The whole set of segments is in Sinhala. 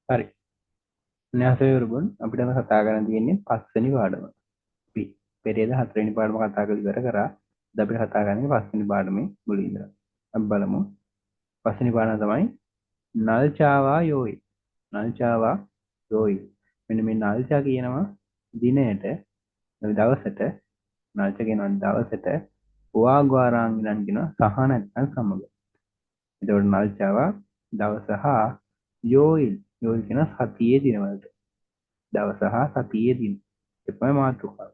හරි. න්‍යාසය වරුබුන් අපිට අද කතා කරන්න තියෙන්නේ පස්වෙනි පාඩම. අපි පෙරේද හතරවෙනි පාඩම කතා කරලා ඉවර කරා. අද අපිට කතා කරන්නේ පස්වෙනි පාඩමේ මුලින් ඉඳලා. අපි බලමු. පස්වෙනි පාඩම තමයි නල්චාවා යෝයි. නල්චාවා යෝයි. මෙන්න මේ නල්චා කියනවා දිනයට දවසට නල්ච කියනවා දවසට වාග්වාරාංගිනන් කියනවා සහ නැත්නම් සමග. එතකොට නල්චාවා දවස හා යෝයිල් යෝයිල් කියන සතියේ දිනවලට. දවස හා සතියේ දින. ඒ තමයි මාතෘකාව.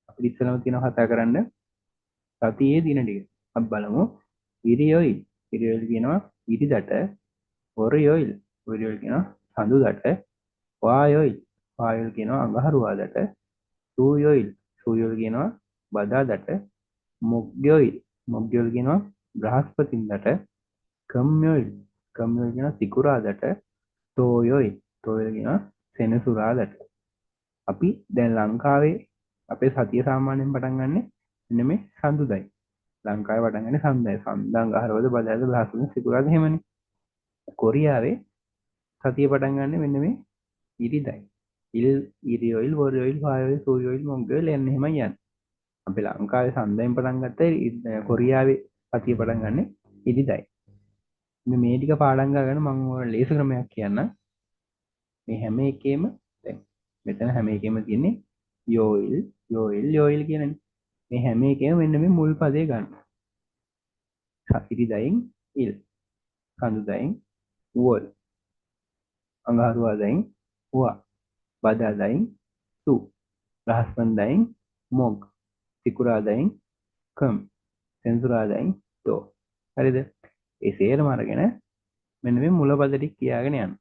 අපි ඉස්සෙල්ලාම තියෙනවා කතා කරන්න සතියේ දින ටික. අපි බලමු ඉරියොයිල්. ඉරියොයිල් කියනවා ඉරිදට, ඔරියොයිල්. ඔරියොයිල් කියනවා සඳුදට, වායොයිල්. වායොයිල් කියනවා අඟහරුවාදට, සූයොයිල්. සූයොයිල් කියනවා බදාදට, මොග්ගොයිල්. මොග්ගොයිල් කියනවා බ්‍රහස්පතින්දට, කම්යොයිල්. කම්යොයිල් කියනවා සිකුරාදට, තෝයොයිල්. තෝයොයිල් කියනවා සෙනසුරාදට. අපි දැන් ලංකාවේ අපේ සතිය සාමාන්‍යයෙන් පටන් ගන්නෙ මෙන්න මේ සඳුදායි. ලංකාවේ පටන් ගන්නෙ සඳුදායි. සඳුදා අඟහරුවාදා බදාදා බ්‍රහස්පතින්දා සිකුරාදා එහෙමනේ. කොරියාවේ සතිය පටන් ගන්නෙ මෙන්න මේ ඉරිදායි. ඉරියොයිල්, වොරියොයිල්, වායොයිල්, සූයොයිල්, මොග්ගොයිල් එන්න එහෙමයි යන්නේ. අපි ලංකාවේ සඳෙන් පටන් ගත්තා කොරියාවේ සතිය පටන් ගන්නෙ ඉරිදායි. මේ ටික පාඩම් ගන්න මම ඔයාලට ලේසි ක්‍රමයක් කියන්නම්. මේ හැම එකෙම දැන් මෙතන හැම එකෙම තියෙන්නේ යෝයිල් යෝයිල් යෝයිල් කියනනේ. මේ හැම එකෙම මෙන්න මේ මුල් පදේ ගන්න. ඉරිදායින් ඉල්, කඳුදායින් වොල්, අඟහරුවාදායින් වා, බදාදායින් සු, බ්‍රහස්පතින්දායින් මොග්, සිකුරාදායින් කම්, සෙනසුරාදායින් තෝ. හරිද? ඒ සේරම අරගෙන මෙන්න මේ මුල පද ටික කියාගෙන යන්න.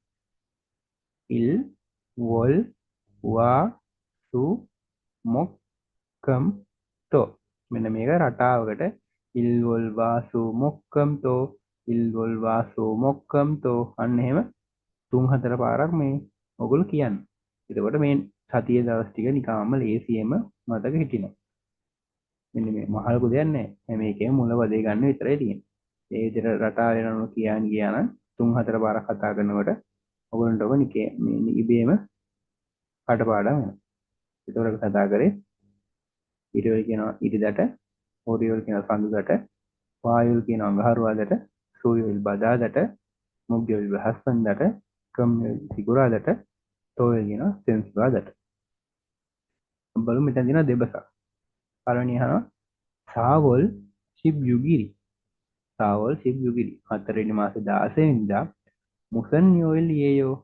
ඉල්, වොල්, වා, සු, මොක්, කම්, තෝ. මෙන්න මේක රටාවකට ඉල්, වොල්, වා, සු, මොක්, කම්, තෝ. ඉල්, වොල්, වා, සු, මොක්, කම්, තෝ. අන්න එහෙම 3-4 පාරක් මේ ඔගොල්ලෝ කියන්න. එතකොට මේ සතියේ දවස් ටික නිකාම්ම ලේසියෙම මතක හිටිනවා. මෙන්න මේ මහලු දෙයක් නැහැ. හැම එකේම මුල පදේ ගන්න විතරයි තියෙන්නේ. ඒ විදිහට රටාවේ නම කියන්න ගියා නම් 3-4 පාරක් කතා කරනකොට ඔයගොල්ලන්ට ඔබ නිකේ මේ ඉබේම කටපාඩම් වෙනවා. ඒතකොට කතා කරේ ඉරියොල් කියනවා ඉරිදට, ඔරියොල් කියනවා සඳුදට, වායොල් කියනවා අඟහරුවාදට, සූයොල් බදාදට, මොග්ගොයිල් බ්‍රහස්පතින්දාට, කම්යොයිල් සිකුරාදට, තෝයොල් කියනවා සෙනසුරාදට. බලමු මෙතන තියෙනවා දෙබසක්. පළවෙනි අහනවා සාවොල් ශිබ් යුගිරි. සාවොල් ශිබ් යුගිරි 4 වෙනි මාසේ 16 වෙනිදා මුසන් යෝයිල් යේයෝ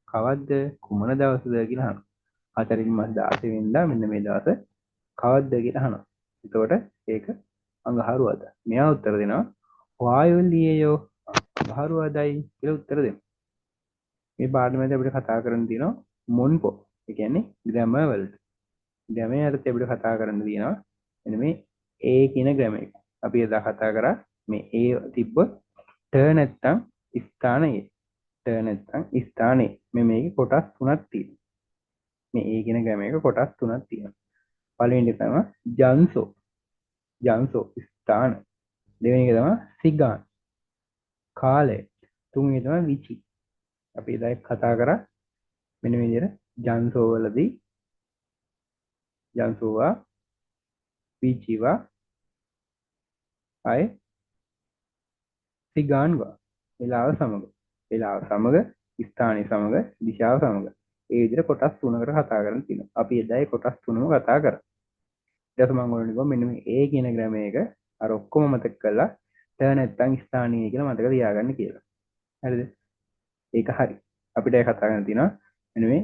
කවද්ද කුමන දවසද කියලා අහනවා. 4 වෙනි මාසේ 16 වෙනිදා මෙන්න මේ දවස කවද්ද කියලා අහනවා. එතකොට ඒක අඟහරුවාදා. මෙයා උත්තර දෙනවා වායොයිල් යේයෝ අඟහරුවාදායි කියලා උත්තර දෙනවා. මේ පාඩමේදී අපිට කතා කරන්න තියෙනවා මොන්පෝ. ඒ කියන්නේ ග්‍රැමර් වලට. ග්‍රැමර් වලට අපිට කතා කරන්න තියෙනවා මෙන්න මේ A කියන ග්‍රැමර් එක. අපි එදා කතා කරා මේ A තිබ්බොත් ට නැත්තම් ස්ථානයේ ට නැත්තම් ස්ථානයේ මේකේ කොටස් තුනක් තියෙනවා. මේ A කියන ග්‍රැමර් එක කොටස් තුනක් තියෙනවා. පළවෙනි එක තමයි ජන්සෝ. ජන්සෝ ස්ථාන. දෙවෙනි එක තමයි සිගාන් කාලය. තුන්වෙනි එක තමයි විචි. අපි එදා කතා කරා මෙන්න මේ විදිහට ජන්සෝ වලදී ජන්සෝවා විචිවා අය සිගාන්වා වෙලාව සමග ස්ථානය සමග දිශාව සමග ඒ විදිහට කොටස් තුනකට කතා කරන්න තියෙනවා. අපි එදා ඒ කොටස් තුනම කතා කරා. ඊට පස්සේ මම ඔයගොල්ලෝ මෙන්න මේ A කියන ග්‍රැමර් එක අර ඔක්කොම මතක කරලා ට නැත්තම් ස්ථානීය කියලා මතක තියාගන්න කියලා. හරිද? ඒක හරි. අපිට ඒ කතා කරන්න තියෙනවා මෙන්න මේ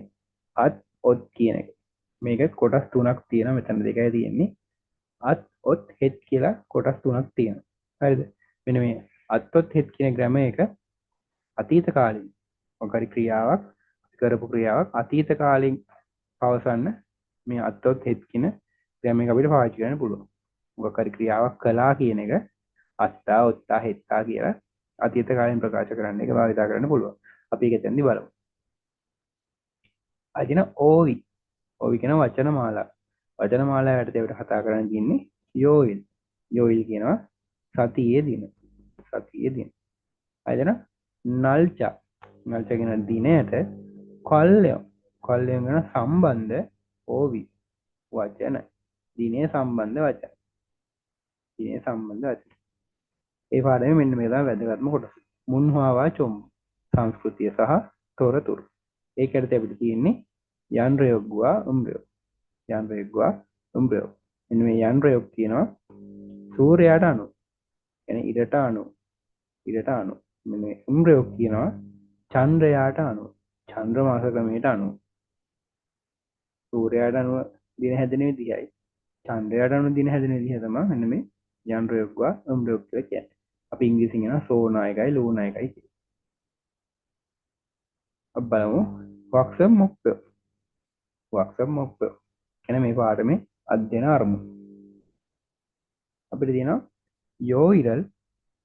අත් ඔත් කියන එක. මේක කොටස් තුනක් තියෙනවා. මෙතන දෙකයි තියෙන්නේ. අත් ඔත් හෙත් කියලා කොටස් තුනක් තියෙනවා. හරිද? මෙන්න මේ අත් ඔත් හෙත් කියන ග්‍රැමර් එක අතීත කාලෙන් මොකක් හරි ක්‍රියාවක් කරපු ක්‍රියාවක් අතීත කාලෙන් පවසන්න මේ අත්ොත් හෙත් කියන ග්‍රැමර් එක අපිට පාවිච්චි කරන්න පුළුවන්. මොකක් හරි ක්‍රියාවක් කළා කියන එක අත්තා ඔත්තා හෙත්තා කියලා අතීත කාලෙන් ප්‍රකාශ කරන්න එක භාවිත කරන්න පුළුවන්. අපි ඒක එතනදී බලමු. අදින ඕවි. ඕවි කියන වචන මාලා. වචන මාලාව යටතේ අපිට කතා කරන්න තියෙන්නේ යෝයිල්. යෝයිල් කියනවා සතියේ දින. සතියේ දින. අදින නල්චා. නල්ච කියන දිනයට කොල්ලයෝ කොල්ලයෝ ගැන සම්බන්ධ ඕවි වචන දිනය සම්බන්ධ වචන දිනය සම්බන්ධ වචන ඒ පාඩමේ මෙන්න මේ තමයි වැදගත්ම කොටස මුන්හාවා චොම් සංස්කෘතිය සහ තොරතුරු ඒකට අපිට තියෙන්නේ යන්රයොග්වා උම්බයෝ යන්රයොග්වා උම්බයෝ මෙන්න මේ යන්රයොග් කියනවා සූර්යයාට අනුව එන ඉරට අනුව මෙන්න උම්රයොග් කියනවා චන්ද්‍රයාට අනුව චන්ද්‍ර මාස ක්‍රමයට අනුව සූර්යයාට අනුව දින හැදෙන විදිහයි චන්ද්‍රයාට අනුව දින හැදෙන විදිහ තමයි මෙන්න මේ යන්රයොග්වා උම්රයොග් කියලා කියන්නේ. අපි ඉංග්‍රීසියෙන් කියනවා සෝනායකයි ලෝනායකයි කියලා. අපි බලමු වක්සම් මොක්ක කියන මේ පාඩමේ අධ්‍යයන අරමුණු. අපිට තියෙනවා යෝ ඉරල්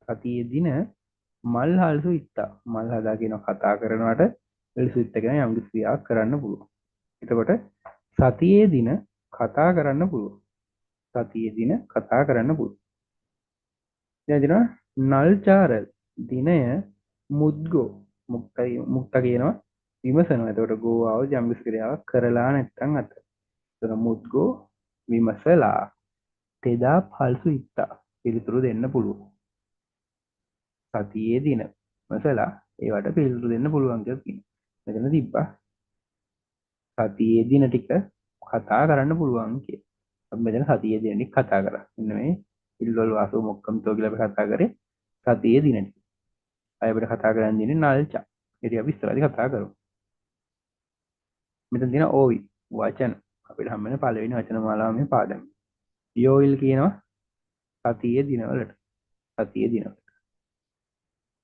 සතියේ දින මල් හල්සු ඉත්තා මල් හදා කියන කතා කරනවට එල්සු ඉත්ත කියන යම් කිසි ක්‍රියාවක් කරන්න පුළුවන්. එතකොට සතියේ දින කතා කරන්න පුළුවන්. සතියේ දින කතා කරන්න පුළුවන්. දැන් නල්චාර දිනය මුද්ගෝ මුක්ත කියනවා විමසනවා. එතකොට ගෝවාව යම් කිසි ක්‍රියාවක් කරලා නැත්නම් අත. එතකොට මුද්ගෝ විමසලා තෙදා පල්සු ඉත්තා පිළිතුරු දෙන්න පුළුවන්. සතියේ දින මසලා ඒවට පිළිතුරු දෙන්න පුළුවන් කියලා කියනවා. මෙතන තිබ්බා සතියේ දින ටික කතා කරන්න පුළුවන් කියලා. අපි මෙතන සතියේ දින ටික කතා කරා. මෙන්න මේ ඉල්වල වාසු මොක්කම්තෝ කියලා අපි කතා කරේ සතියේ දින ටික. අය අපිට කතා කරන්න දෙන්නේ නල්චා. ඉතින් අපි ඉස්සරහදී කතා කරමු. මෙතන තියෙන ඕවි වචන අපිට හම් වෙන පළවෙනි වචන මාලාව මේ පාඩමේ. යෝයිල් කියනවා සතියේ දිනවලට. සතියේ දිනවලට.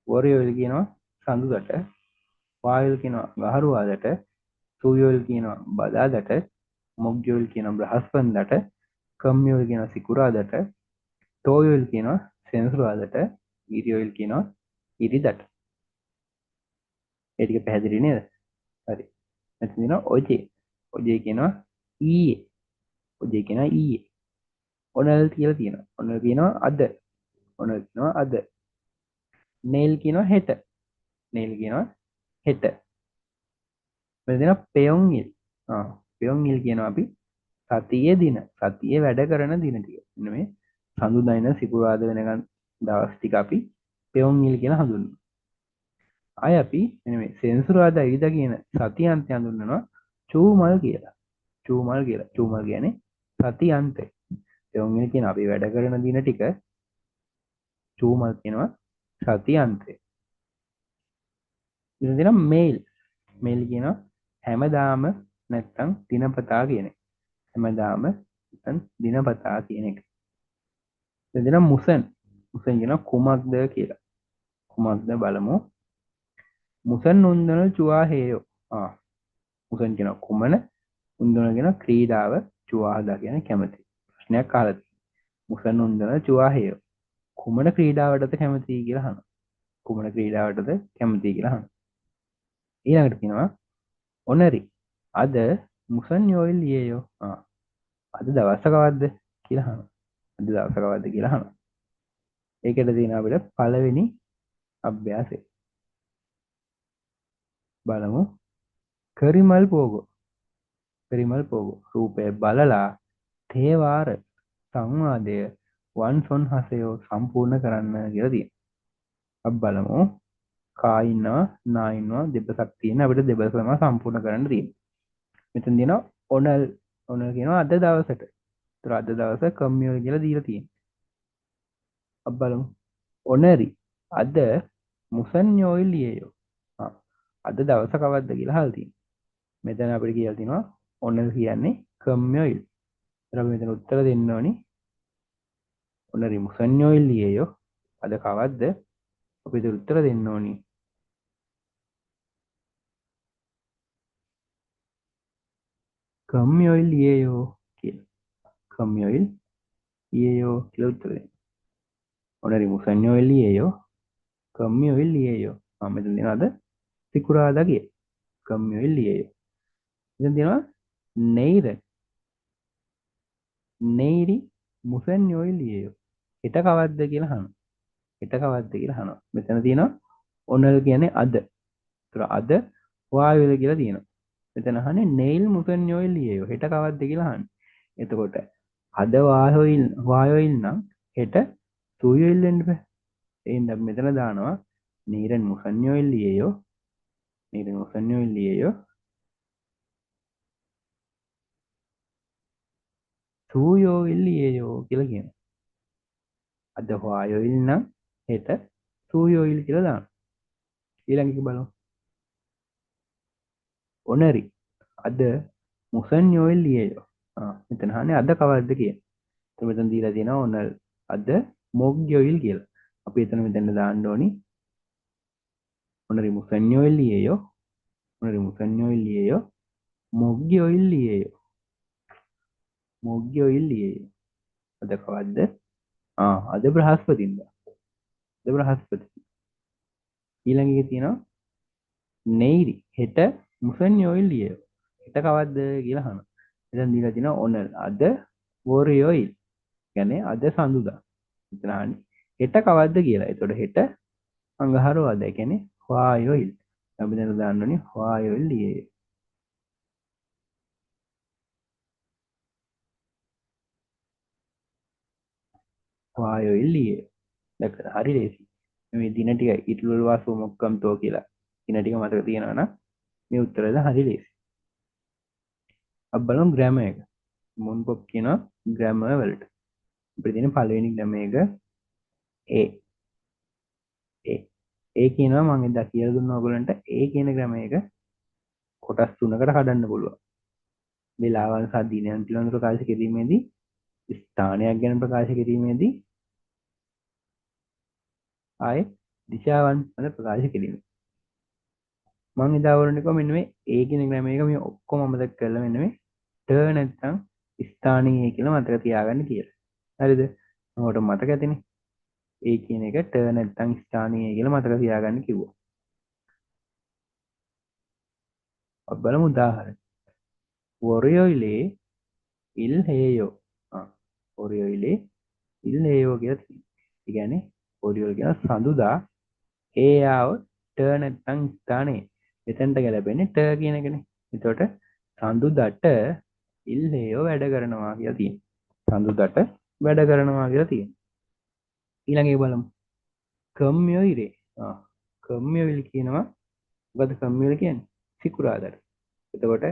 වොරයෝයිල් කියනවා සඳුදට. වායුල් කියනවා ගහරුවාදට. සූයෝයිල් කියනවා බදාදට. මොග්යෝයිල් කියනවා බ්‍රහස්පන්දට. කම්යෝයිල් කියනවා සිකුරාදට. තෝයෝයිල් කියනවා සෙනසුරාදට. ඉරියෝයිල් කියනවා ඉරිදට. ඒ ටික පැහැදිලි නේද? හරි. මෙතන තියෙනවා ඔජේ. ඔජේ කියනවා ඊයේ. ඔජේ කියනවා ඊයේ. ඔනල් කියලා තියෙනවා. ඔනල් කියනවා අද. ඔනල් කියනවා අද. නේල් කියනවා හෙට. නේල් කියනවා හෙට. මෙතන තියෙනවා පෙයොන්ගිල්. පෙයොන්ගිල් කියනවා අපි සතියේ දින. සතියේ වැඩ කරන දින ටික. මෙන්න මේ සඳුදා ඉඳන් සිකුරාදා වෙනකන් දවස් ටික අපි පෙයොන්ගිල් කියලා හඳුන්වනවා. අය අපි මෙන්න මේ සෙන්සුරාදා ඉරිදා කියන සතියන්තය හඳුන්වනවා චූමල් කියලා. චූමල් කියලා. චූමල් කියන්නේ සතියන්තය. පෙයොන්ගිල් කියන අපි වැඩ කරන දින ටික චූමල් කියනවා සතියන්තය. ඉතින් දෙනවා මේල්. මේල් කියනවා හැමදාම නැත්තම් දිනපතා කියන එක. හැමදාම නැත්තම් දිනපතා කියන එක. ඉතින් දෙනවා මුසන්. මුසන් කියනවා කුමක්ද කියලා. කුමක්ද බලමු. මුසන් උන්දන චුවාහේයෝ. මුසන් කියනවා කුමන උන්දන කියන ක්‍රීඩාව චුවාහදා කියන කැමති. ප්‍රශ්නයක් අහලා තියෙනවා. මුසන් උන්දන චුවාහේයෝ. කුමන ක්‍රීඩාවටද කැමති කියලා අහනවා. කුමන ක්‍රීඩාවටද කැමති කියලා අහනවා. ඊළඟට කියනවා ඔනරි අද මුසන් යෝයිල් ලියේයෝ. අද දවස කවද්ද කියලා අහනවා. අද දවස කවද්ද කියලා අහනවා. ඒකට තියෙන අපිට පළවෙනි අභ්‍යාසය. බලමු. කරිමල් පෝගෝ. කරිමල් පෝගෝ. රූපය බලලා තේවාර සංවාදය වන්සොන් හසයෝ සම්පූර්ණ කරන්න කියලා තියෙනවා. අපි බලමු. කා ඉන්නවා නා ඉන්නවා දෙපසක් තියෙන අපිට දෙපසම සම්පූර්ණ කරන්න තියෙනවා. මෙතන තියෙනවා ඔනල්. ඔනල් කියනවා අද දවසට. ඒතර අද දවස කම්මියල් කියලා දීලා තියෙනවා. අපි බලමු. ඔනරි අද මුසන් යෝයිල් ලියේයෝ. අද දවස කවද්ද කියලා අහලා තියෙනවා. මෙතන අපිට කියලා තියෙනවා ඔනල් කියන්නේ කම්මියල්. ඒතර අපි මෙතන උත්තර දෙන්න ඕනි. ඔනරි මුසන් යෝයිල් ලියේයෝ අද කවද්ද? අපි උත්තර දෙන්න ඕනි. කම්යොයිල් ලියේයෝ කියලා. කම්යොයිල් ලියේයෝ කියලා උත්තර දෙන්න. ඔනරි මුසන් යෝයිල් ලියේයෝ කම්යොයිල් ලියේයෝ. මෙතන දෙනවද සිකුරාදා කිය. කම්යොයිල් ලියේයෝ. මෙතන දෙනවා නෙයිර. නෙයිරි මුසන් යෝයිල් ලියේයෝ. හෙට කවද්ද කියලා අහනවා. හෙට කවද්ද කියලා අහනවා. මෙතන තියෙනවා ඔනල් කියන්නේ අද. ඒතර අද වායුවද කියලා තියෙනවා. මෙතන අහන්නේ nail මුසන් ඔයිල් ලියේයෝ. හෙට කවද්ද කියලා අහන්නේ. එතකොට අද වායෝයිල් නම් හෙට සූයෝයිල් වෙන්න බෑ. එහෙනම් අපි මෙතන දානවා നീരൻ മുസഞ്ഞോയിൽ ലിയയോ നീരൻ മുസഞ്ഞോയിൽ ലിയയോ සූයෝයිල් ලියේයෝ කියලා කියනවා. අද වායෝයිල් නම් හෙට සූයෝයිල් කියලා දානවා. ඊළඟ එක බලමු. ඔනරි අද මුසඤ්ඤෝයිල් ලියේයෝ. මෙතන අහන්නේ අද කවද්ද කියලා. එතකොට මෙතන දීලා තියෙනවා ඔනල් අද මොග්යෝයිල් කියලා. අපි එතන මෙතන දාන්න ඕනි ඔනරි මුසඤ්ඤෝයිල් ලියේයෝ. ඔනරි මුසඤ්ඤෝයිල් ලියේයෝ මොග්යෝයිල් ලියේයෝ. මොග්යෝයිල් ලියේයෝ. අද කවද්ද? අද බ්‍රහස්පතින්දා. අද බ්‍රහස්පති. ඊළඟ එකේ තියෙනවා නෙයිරි හෙට මුසඤ්ඤෝයිල් ලියේයෝ. හෙට කවද්ද කියලා අහනවා. එතන දීලා තියෙනවා ඔනල් අද වෝරියෝයිල්. කියන්නේ අද සඳුදා. මෙතන අහන්නේ හෙට කවද්ද කියලා. එතකොට හෙට අඟහරුවාදා. ඒ කියන්නේ වායෝයිල්. අපි දැන් දාන්න ඕනේ වායෝයිල් ලියේයෝ. වායෝයිල් ලියේයෝ. දැක්කද? හරි ලේසි. මේ දින ටික ඉටුවල වාසු මොක්කම්තෝ කියලා දින ටික මතක තියෙනවා නම් මේ උත්තරද හරි ලේසි. අපි බලමු ග්‍රැමර් එක. මුන් පොක් කියනවා ග්‍රැමර් වලට. අපිට තියෙන පළවෙනි ග්‍රැමර් එක ඒ කියනවා මම එදා කියලා දුන්නා ඔයගලන්ට ඒ කියන ග්‍රැමර් එක කොටස් තුනකට කඩන්න පුළුවන්. වේලාවන් සහ දිනයන් පිළිබඳව ප්‍රකාශ කිරීමේදී ස්ථානයක් ගැන ප්‍රකාශ කිරීමේදී ආයේ දිශාවන් ගැන ප්‍රකාශ කිරීම. මම එදා වරණික මෙන්න මේ ඒ කියන ග්‍රැමර් එක මේ ඔක්කොම අමතක කරලා මෙන්න මේ ට නැත්තම් ස්ථානීය කියලා මතක තියාගන්න කියලා. හරිද? මොකට මතක ඇතිනේ. ඒ කියන එක ට නැත්තම් ස්ථානීය කියලා මතක තියාගන්න කිව්වා. අපි බලමු උදාහරණ. වොරියොයිලේ ඉල් හේයෝ. වොරියොයිලේ ඉල් හේයෝ කියලා තියෙනවා. ඒ කියන්නේ වොරියොයිල් කියන සඳුදා හේයාව ට නැත්තම් ස්ථානයේ. එතනට ගැලපෙන්නේ ට කියන එකනේ. එතකොට සඳුදාට ඉල් හේයෝ වැඩ කරනවා කියලා තියෙනවා. සඳුදාට වැඩ කරනවා කියලා තියෙනවා. ඊළඟ එක බලමු. කම්යොයිරේ. කම්යොයිල් කියනවා මොකද කම්යොයිල් කියන්නේ? සිකුරාදාට. එතකොට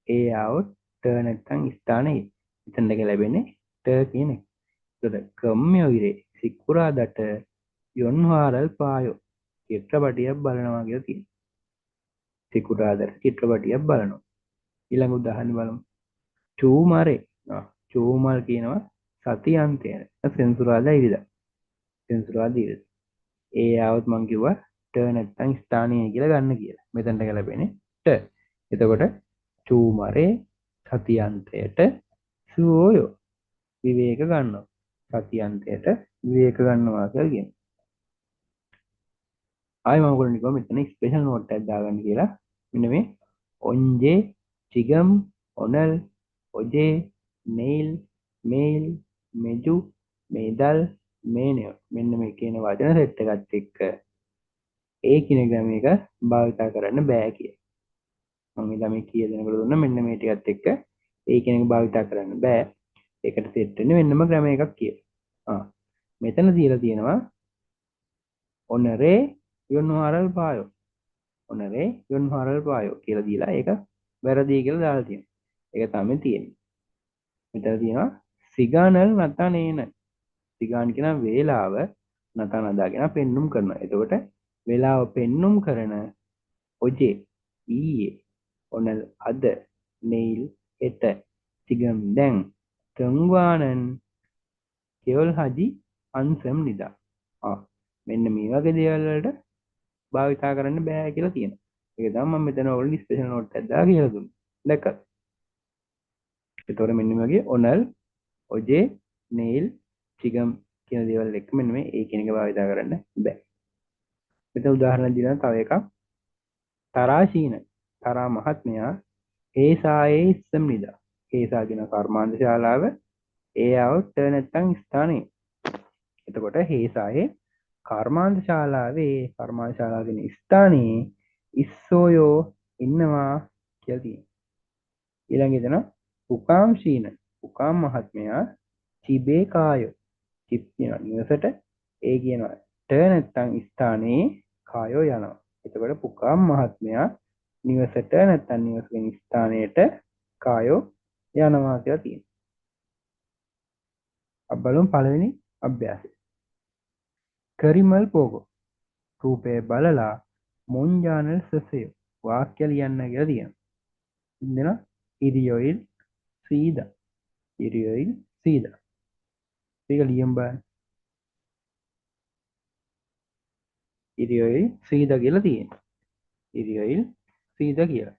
ඒ આવොත් ට නැත්තම් ස්ථානයේ. එතනට ගැලපෙන්නේ ට කියන එක. එතකොට කම්යොයිරේ සිකුරාදාට යොන්වාරල් පායෝ චිත්‍රපටියක් බලනවා කියලා තියෙනවා. සිකුරාදාට චිත්‍රපටියක් බලනවා. ඊළඟ උදාහරණ බලමු. චූමරේ. චූමල් කියනවා සති අන්තය. සෙන්සුරාදා ඉරිදා. සෙන්සුරාදා ඉරිදා. ඒ આવොත් මං කිව්වා ට නැත්තම් ස්ථානීය කියලා ගන්න කියලා. මෙතනට ගැලපෙන්නේ ට. එතකොට චූමරේ සතියන්තයට සුවයෝ විවේක ගන්නවා. සතියන්තයට විවේක ගන්නවා කියලා කියනවා. ආයෙ මම ඔයගොල්ලන්ට කිව්වා මෙතන ස්පෙෂල් නෝට් එකක් දාගන්න කියලා. මෙන්න මේ ඔන්ජේ චිගම් ඔනල් ඔජේ නෙයිල් මේල් මෙජු මේදල් මේනයෝ මෙන්න මේ කියන වචන සෙට් එකත් එක්ක ඒ කියන ග්‍රැමර් එක භාවිතා කරන්න බෑ කියලා. මම එදා මේ කීය දෙනකොට දුන්නා මෙන්න මේ ටිකත් එක්ක ඒ කියන එක භාවිතා කරන්න බෑ. ඒකට සෙට් වෙන්නේ වෙනම ග්‍රැමර් එකක් කියලා. මෙතන දීලා තියෙනවා ඔනරේ යොන්හාරල් පායෝ. ඔනරේ යොන්හාරල් පායෝ කියලා දීලා ඒක වැරදි කියලා දාලා තියෙනවා. ඒක තමයි තියෙන්නේ. මෙතන තියෙනවා සිගානල් නතනේන. සිගාන් කියන වේලාව නතන දාගෙන පෙන්눔 කරනවා. එතකොට වේලාව පෙන්눔 කරන ඔජේ ඊයේ ඔනල් අද නෙයිල් හෙට සිගම් දැන් තංවානන් කෙවල් හජි අන්සම් නිදා. මෙන්න මේ වගේ දේවල් වලට භාවිතා කරන්න බෑ කියලා තියෙනවා. ඒක තමයි මම මෙතන ඔයගොල්ලෝ ස්පෙෂල් නෝට් එකක් දාලා කියලා දුන්නේ. දැක්කද? ඒතකොට මෙන්න මේ වගේ ඔනල් ඔජේ නෙයිල් චිගම් කියන දේවල් එක්ක මෙන්න මේ ඒ කියන එක භාවිතා කරන්න බෑ. මෙතන උදාහරණ දෙනවා තව එකක්. තරාශීන තරා මහත්මයා ඒසායේ ඉස්සම් නිදා. ඒසා කියන කර්මාන්ත ශාලාව ඒ આવුත් නැත්තම් ස්ථානයේ. එතකොට හේසායේ කර්මාන්ත ශාලාවේ කර්මාන්ත ශාලාව කියන ස්ථානයේ ඉස්සෝයෝ ඉන්නවා කියලා තියෙනවා. ඊළඟ එතන පුකාම් ශීන පුකාම් මහත්මයා චිබේ කායෝ චිප් කියන නිවසට ඒ කියනවා ට නැත්තම් ස්ථානයේ කායෝ යනවා. එතකොට පුකාම් මහත්මයා නිවසට නැත්තම් නිවසකින් ස්ථානයට කායෝ යනවා කියලා තියෙනවා. අපි බලමු පළවෙනි අභ්‍යාසය. කරිමල් පෝගෝ රූපේ බලලා මොන්ජානල් සසය වාක්‍ය ලියන්න කියලා තියෙනවා. ඉන්දන ඉරියොයිල් සීදා ඉරියොයිල් සීදා ඒක ලියන් බලන්න. ඉරියොයිල් සීදා කියලා තියෙනවා. ඉරියොයිල් සීදා කියලා.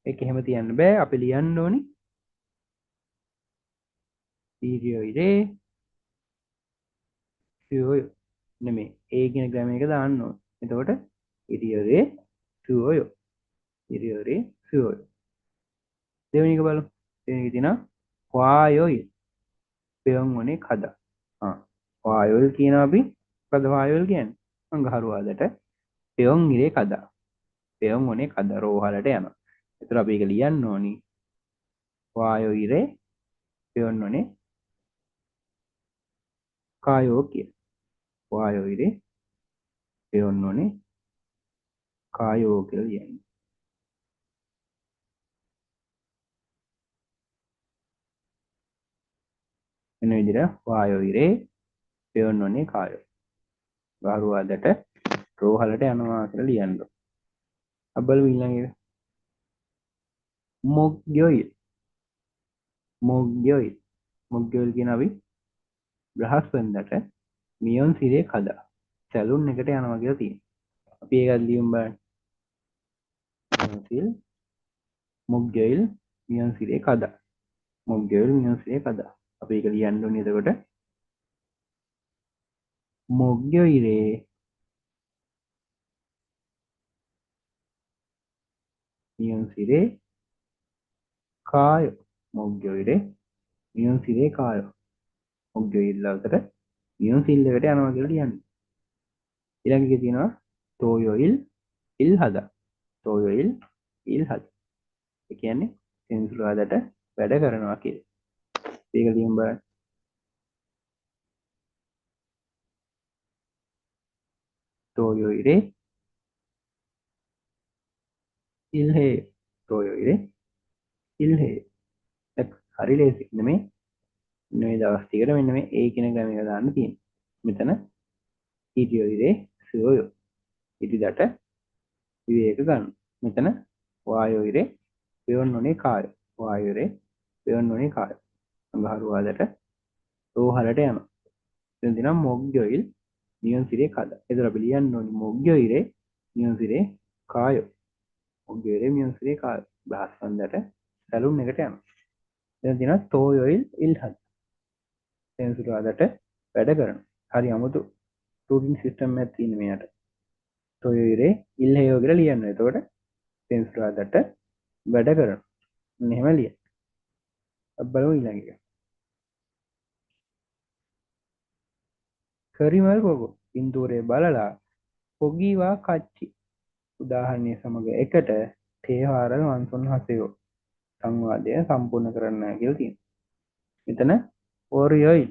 ඒක එහෙම තියන්න බෑ. අපි ලියන්න ඕනි ඉරියොයිලේ සියොය නෙමෙයි ඒ කියන ග්‍රැම එක දාන්න ඕනේ. එතකොට ඉරියොරේ සියොය ඉරියොරේ සියොය. දෙවෙනි එක බලමු. දෙවෙනි එක තියෙනවා වායොයි පෙයොන්වනේ කදා. වායොල් කියනවා අපි මොකද වායොල් කියන්නේ? අඟහරුවාදට පෙයොන් ඉරේ කදා. පෙයොන්වනේ කදා රෝහලට යනවා. ඒතර අපි ඒක ලියන්න ඕනි වායෝ ඉරේ පෙයොන්වනේ කායෝ කියලා. වායෝ ඉරේ පෙයොන්වනේ කායෝ කියලා ලියන්නේ. එන විදිහට වායෝ ඉරේ පෙයොන්වනේ කායෝ. ගහරුවාදට රෝහලට යනවා කියලා ලියන්න. අබ්බල් ඊළඟ එක මොග්ගොයි මොග්ගොයි මොග්ගොයි කියන අපි බ්‍රහස්පතින්දට මියොන් සිරේ කදා සැලුන් එකට යනවා කියලා තියෙනවා. අපි ඒක ලියමු බලන්න. සිල් මොග්ගොයිල් මියොන් සිරේ කදා මොග්ගොයිල් මියොන් සිරේ කදා අපි ඒක ලියන්න ඕනේ. එතකොට මොග්ගොයිරේ මියොන් සිරේ කායෝ මොග්ගොයිරේ මියොන් සිරේ කායෝ මොග්ගොයිල් අවතර මියොන් සිල් එකට යනවා කියලා ලියන්න. ඊළඟ එකේ තියෙනවා තෝයොයිල් ඉල් හදා තෝයොයිල් ඉල් හදා. ඒ කියන්නේ සෙන්සුරාදට වැඩ කරනවා කියලා. ඒක ලියමු බලන්න. තෝයොයිරේ ඉල්හේ තෝයොයිරේ ඉල්හේ. හරි ලේසි නෙමෙයි. මේ දවස් ටිකට මෙන්න මේ ඒ කියන ග්‍රැම එක දාන්න තියෙනවා. මෙතන ඉරියොයිරේ සියොය ඉරිදට විවේක ගන්න. මෙතන වායොයිරේ පෙයොන්වනේ කායෝ වායොයිරේ පෙයොන්වනේ කායෝ. අඟහරුවාදට රෝහලට යනවා. එතන තියෙනවා මොග්ගොයිල් නියොන් සිරේ කදා. ඒතර අපි ලියන්න ඕනේ මොග්ගොයිරේ නියොන් සිරේ කායෝ. මොග්ගොයිරේ නියොන් සිරේ කායෝ. බ්‍රහස්පතින්දට සැලුන් එකට යනවා. එතන තියෙනවා තෝයොයිල් ඉල්හදා සෙන්සුරාදට වැඩ කරනවා. හරි අමුතු රූටින් සිස්ටම් එකක් තියෙන මෙයාට. තෝයොයිරේ ඉල්හේයෝ කියලා ලියන්න. එතකොට සෙන්සුරාදට වැඩ කරනවා. මෙහෙම ලියන්න. අපි බලමු ඊළඟ එක. කරිමල් පොගෝ පින්තූරය බලලා පොගීවා කච්චි උදාහරණය සමග එකට තේවාරල් වන්සුන් හසයෝ සංවාදය සම්පූර්ණ කරන්න කියලා තියෙනවා. මෙතන ඕරියොයි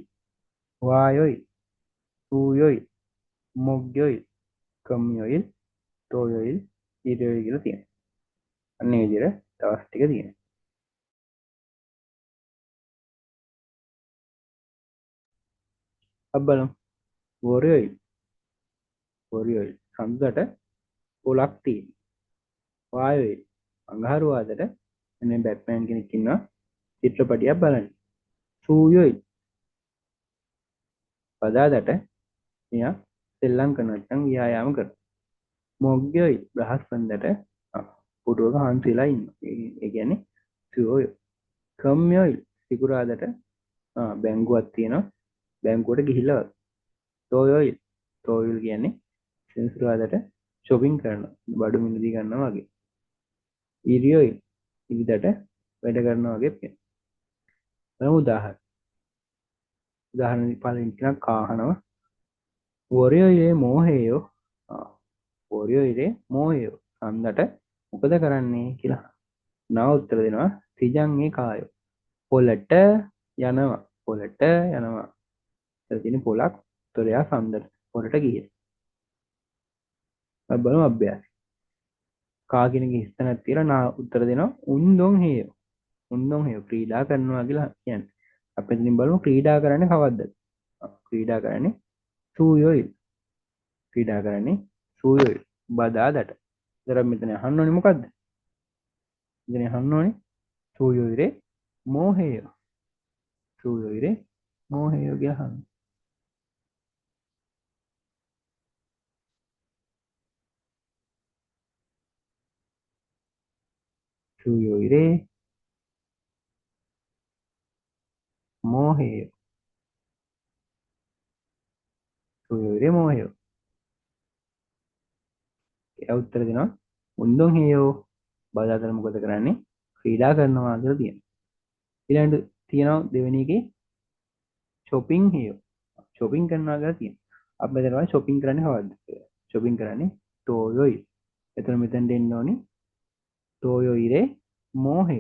වායොයි සූයොයි මොග්ගොයි කම්යොයි තෝයොයි ඉරියොයි කියලා තියෙනවා. අන්න ඒ විදිහට දවස් ටික තියෙනවා. අපි බලමු ඕරියොයි ඕරියොයි සම්දට පොලක් තියෙනවා. වායොයි අඟහරුවාදට එන්නේ බැට්මෑන් කෙනෙක් ඉන්නවා චිත්‍රපටියක් බලන්න. සූයොයි පදාදට මෙයා සෙල්ලම් කරන නැත්නම් ව්‍යායාම කරනවා. මොග්ගොයි බ්‍රහස්පතින්දට පුටුවක හාන්සිලා ඉන්නවා. ඒ කියන්නේ සූයොයි. කම්යොයි සිකුරාදට බැංකුවක් තියෙනවා. බැංකුවට ගිහිල්ලා තෝයොයි තෝයොයි කියන්නේ සෙන්සුරාදට shopping කරනවා. බඩු මිලදී ගන්නවා වගේ. ඉරියොයි ඉරිදට වැඩ කරනවා වගේ පේනවා. උදාහරණ පළවෙනි කෙනා කාහනවා වොරියොයිරේ මෝහේයෝ වොරියොයිරේ මෝහේයෝ හන්දට මොකද කරන්නේ කියලා. නව උත්තර දෙනවා තිජං ඒකායෝ. පොළට යනවා. පොළට යනවා. එතන තියෙන පොලක් උත්තරයා හන්දට. පොළට ගියේ. අපි බලමු අභ්‍යාස. කා කියන ස්ථනක් තියලා නා උත්තර දෙනවා උන්දොන් හේයෝ. උන්දොන් හේයෝ ක්‍රීඩා කරනවා කියලා කියන්නේ. අපි එතනින් බලමු ක්‍රීඩා කරන්නේ කවද්ද? ක්‍රීඩා කරන්නේ සූයෝයි. ක්‍රීඩා කරන්නේ සූයෝයි. බදාදට. ඉතින් මෙතන අහන්න ඕනේ මොකද්ද? මෙතන අහන්න ඕනේ සූයෝයිරේ මෝහේයෝ. සූයෝයිරේ මෝහේයෝ කියලා අහන්න. සූයෝයිරේ මෝහේයෝ. සූයෝයිරේ මෝහේයෝ. ඒ උත්තර දෙනවා උන්දොන් හේයෝ. බදාදට මොකද කරන්නේ? ක්‍රීඩා කරනවා කියලා තියෙනවා. ඊළඟට තියෙනවා දෙවෙනි එකේ shopping හේයෝ. shopping කරනවා කියලා තියෙනවා. අපි මෙතන බලන්න shopping කරන්නේ කවද්ද කියලා. shopping කරන්නේ toyoi. එතන මෙතෙන් දෙන්න ඕනේ toyoire mohe.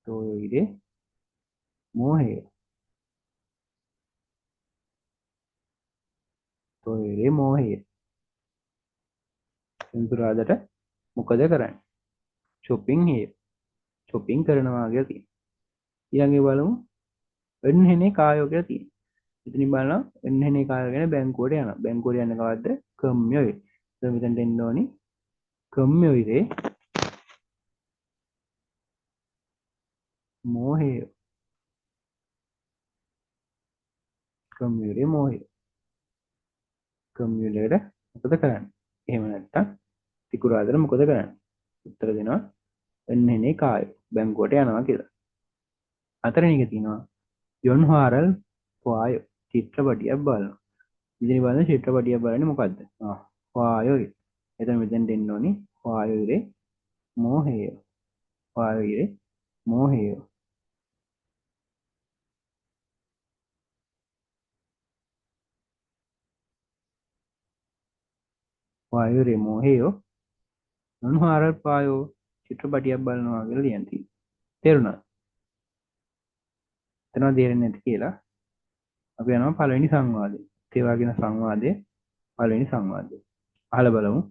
toyoire mohe. toyoire mohe. සෙන්සුරාදට මොකද කරන්නේ? shopping හේයෝ. shopping කරනවා කියලා තියෙනවා. ඊළඟේ බලමු එන්හෙනේ කායෝ කියලා තියෙනවා. ඉතින් බලනවා එන්හෙනේ කායෝ කියන්නේ බැංකුවට යනවා. බැංකුවට යන්න කවද්ද? කම්යොයි. එතන මෙතෙන් දෙන්න ඕනේ කම්යොයිරේ මෝහය. කම්යුලේ මෝහය. කම්යුලේට මොකද කරන්නේ? එහෙම නැත්තම් තිකුරාදට මොකද කරන්නේ? උත්තර දෙනවා එන්නෙනේ කාය බැංකුවට යනවා කියලා. හතරවෙනි එක තියෙනවා යොන්හාරල් වාය චිත්‍රපටියක් බලනවා. ඉතින් බලන්න චිත්‍රපටියක් බලන්නේ මොකද්ද? වායෝයි. එතන මෙතෙන් දෙන්න ඕනේ වායෝයිරේ මෝහය. වායෝයිරේ මෝහය. වායෝයිරේ මෝහය යොන්හාරල් පායෝ චිත්‍රපටියක් බලනවා කියලා ලියන්න තියෙනවා. තේරුණාද? එතන තේරෙන්නේ නැති කියලා අපි යනවා පළවෙනි සංවාදේ. ඒ වගේන සංවාදයේ පළවෙනි සංවාදය. අහලා බලමු.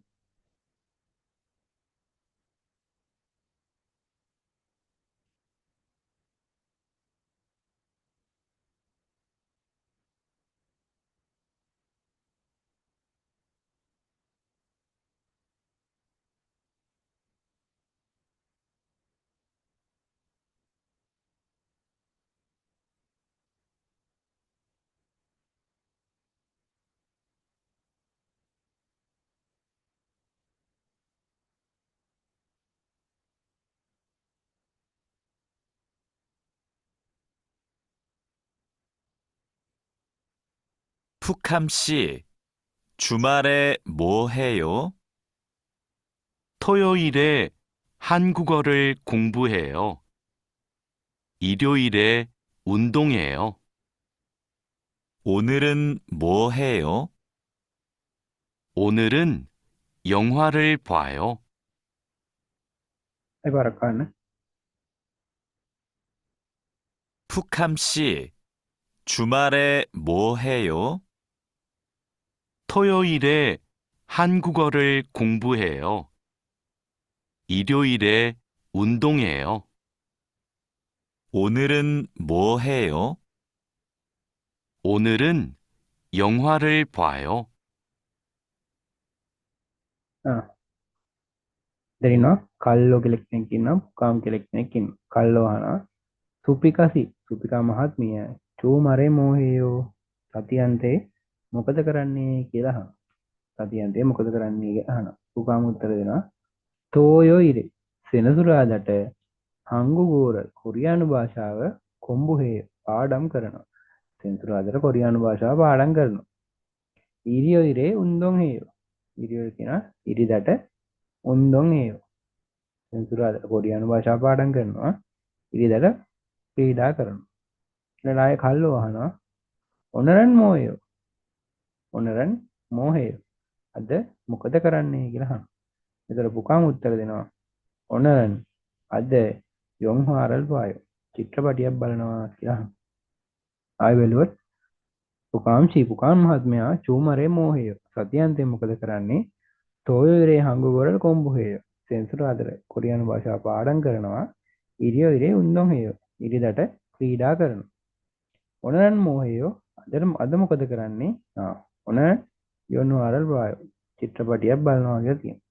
푸캄 씨, 주말에 뭐 해요? 토요일에 한국어를 공부해요. 일요일에 운동해요. 오늘은 뭐 해요? 오늘은 영화를 봐요. 해봐라 카는. 푸캄 씨, 주말에 뭐 해요? 토요일에 한국어를 공부해요. 일요일에 운동해요. 오늘은 뭐 해요? 오늘은 영화를 봐요. දෙරිනවා කල්ලෝ කෙනෙක් ඉන්නවා පුකාම් කෙනෙක් ඉන්නවා. කල්ලෝ අහනවා සුපිකසි සුපිකා මහත්මිය චූ මරේ මෝහයෝ සතියන්තේ මොකද කරන්නේ කියලා අහනවා. සතියන්තේ මොකද කරන්නේ කියලා අහනවා. පුකාම් උත්තර දෙනවා තෝයෝ ඉරේ සෙනසුරාදට හංගුගෝර කොරියානු භාෂාව කොම්බුහේ පාඩම් කරනවා. සෙනසුරාදට කොරියානු භාෂාව පාඩම් කරනවා. ඊරියෝ ඉරේ උන්දොන් හේයෝ. ඊරියෝ කියන ඉරිදට උන්දොන් හේයෝ. සෙනසුරාදට කොරියානු භාෂාව පාඩම් කරනවා. ඉරිදට ක්‍රීඩා කරනවා. ඊළඟ ආයේ කල්ලෝ අහනවා ඔනරන් මෝහයෝ. ඔනරන් මෝහයෝ. අද මොකද කරන්නේ කියලා අහනවා. එතකොට පුකාම උත්තර දෙනවා. ඔනරන් අද යොන්හාරල් පායෝ. චිත්‍රපටියක් බලනවා කියලා අහනවා. ආයෙ බැලුවොත් පුකාම් මහත්මයා චූමරේ මෝහය. සතියන්තයෙන් මොකද කරන්නේ? තෝයොරේ හංගුගොරල් කොම්බුහේය. සෙන්සුරාදර කොරියානු භාෂාව පාඩම් කරනවා. ඉරියෝ ඉරේ උන්දොන් හේය. ඉරිදට ක්‍රීඩා කරනවා. ඔනරන් මෝහයෝ අද මොකද කරන්නේ? ඔන යොන්හාරල් පායෝ. චිත්‍රපටියක් බලනවා කියලා තියෙනවා.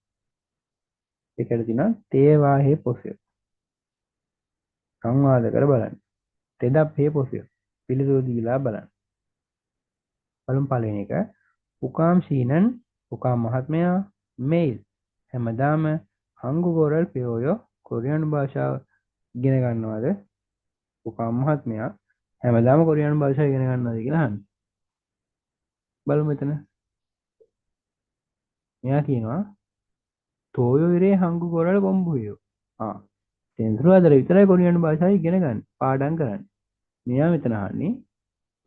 ඒකට තියෙනවා තේවාහේ පොසය. සංවාද කර බලන්න. තෙදප් හේ පොසය. පිළිතුරු දීලා බලන්න. පළවෙනි එක පුකාම් සීනන් පුකාම් මහත්මයා මෙයිල් හැමදාම හංගුගෝරල් පෙයෝයෝ කොරියානු භාෂාව ඉගෙන ගන්නවද? පුකාම් මහත්මයා හැමදාම කොරියානු භාෂාව ඉගෙන ගන්නවද කියලා අහන්න. බලමු මෙතන. මෙයා කියනවා තෝයෝ ඉරේ හංගුගෝරල් කොම්බුයෝ. සෙන්සුරාදා විතරයි කොරියානු භාෂාව ඉගෙන ගන්න. පාඩම් කරන්නේ. මෙයා මෙතන අහන්නේ